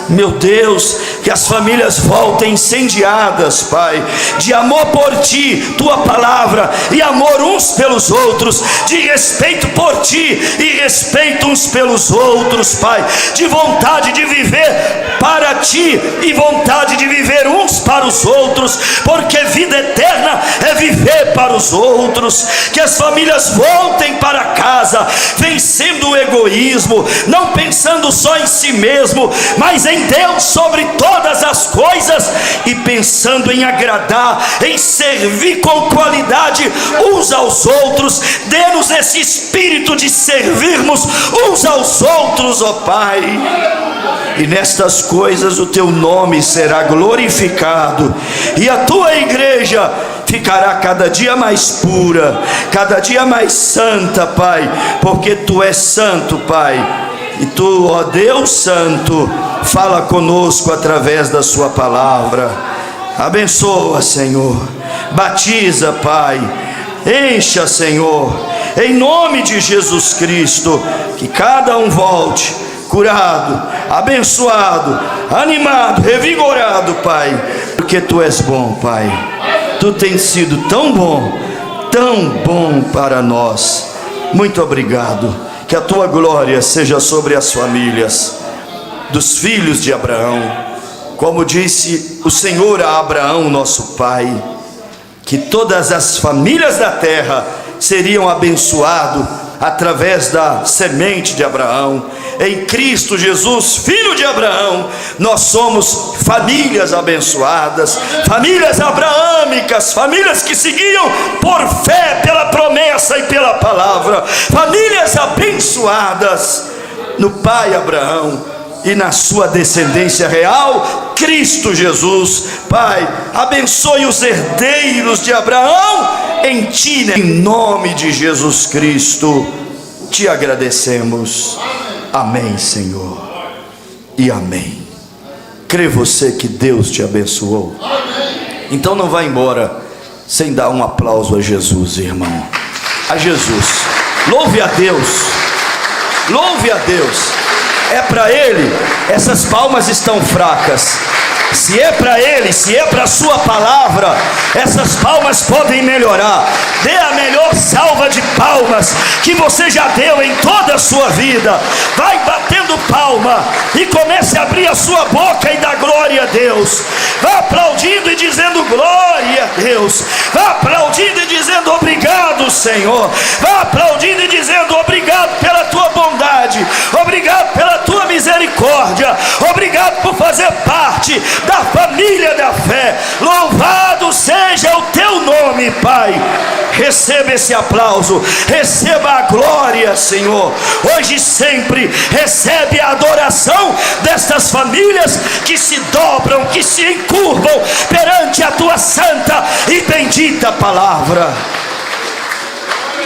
[SPEAKER 1] Meu Deus, que as famílias voltem incendiadas, Pai, de amor por Ti, Tua palavra, e amor uns pelos outros, de respeito por Ti e respeito uns pelos outros, Pai, de vontade de viver para Ti e vontade de viver uns para os outros, porque vida eterna é viver para os outros. Que as famílias voltem para casa, vencendo o egoísmo, não pensando só em si mesmo, mas em Deus sobre todas as coisas, e pensando em agradar, em servir com qualidade uns aos outros. Dê-nos esse espírito de servirmos uns aos outros, ó Pai, e nestas coisas o Teu nome será glorificado, e a Tua igreja ficará cada dia mais pura, cada dia mais santa, Pai, porque Tu és santo, Pai. E Tu, ó Deus Santo, fala conosco através da Sua palavra. Abençoa, Senhor, batiza, Pai, encha, Senhor, em nome de Jesus Cristo. Que cada um volte curado, abençoado, animado, revigorado, Pai, porque Tu és bom, Pai. Tu tens sido tão bom para nós. Muito obrigado. Que a Tua glória seja sobre as famílias dos filhos de Abraão, como disse o Senhor a Abraão, nosso pai, que todas as famílias da terra seriam abençoadas através da semente de Abraão. Em Cristo Jesus, filho de Abraão, nós somos famílias abençoadas, famílias abraâmicas, famílias que seguiam por fé pela promessa e pela palavra, famílias abençoadas no pai Abraão e na sua descendência real, Cristo Jesus. Pai, abençoe os herdeiros de Abraão em Ti, em nome de Jesus Cristo, Te agradecemos. Amém, Senhor, e amém. Crê você que Deus te abençoou? Então não vá embora sem dar um aplauso a Jesus, irmão. A Jesus. Louve a Deus. Louve a Deus. É para Ele. Essas palmas estão fracas. Se é para Ele, se é para a Sua palavra, essas palmas podem melhorar. Dê a melhor salva de palmas que você já deu em toda a sua vida. Vai batendo palma e comece a abrir a sua boca e dar glória a Deus. Vá aplaudindo e dizendo glória a Deus. Vá aplaudindo e dizendo obrigado, Senhor. Vá aplaudindo e dizendo obrigado pela Tua bondade, obrigado pela Tua misericórdia, obrigado por fazer parte da família da fé. Louvado seja o Teu nome, Pai. Receba esse aplauso, receba a glória, Senhor, hoje e sempre. Recebe a adoração destas famílias que se dobram, que se encurvam perante a Tua santa e bendita palavra.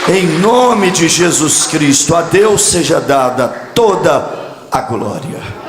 [SPEAKER 1] Em nome de Jesus Cristo, a Deus seja dada toda a glória.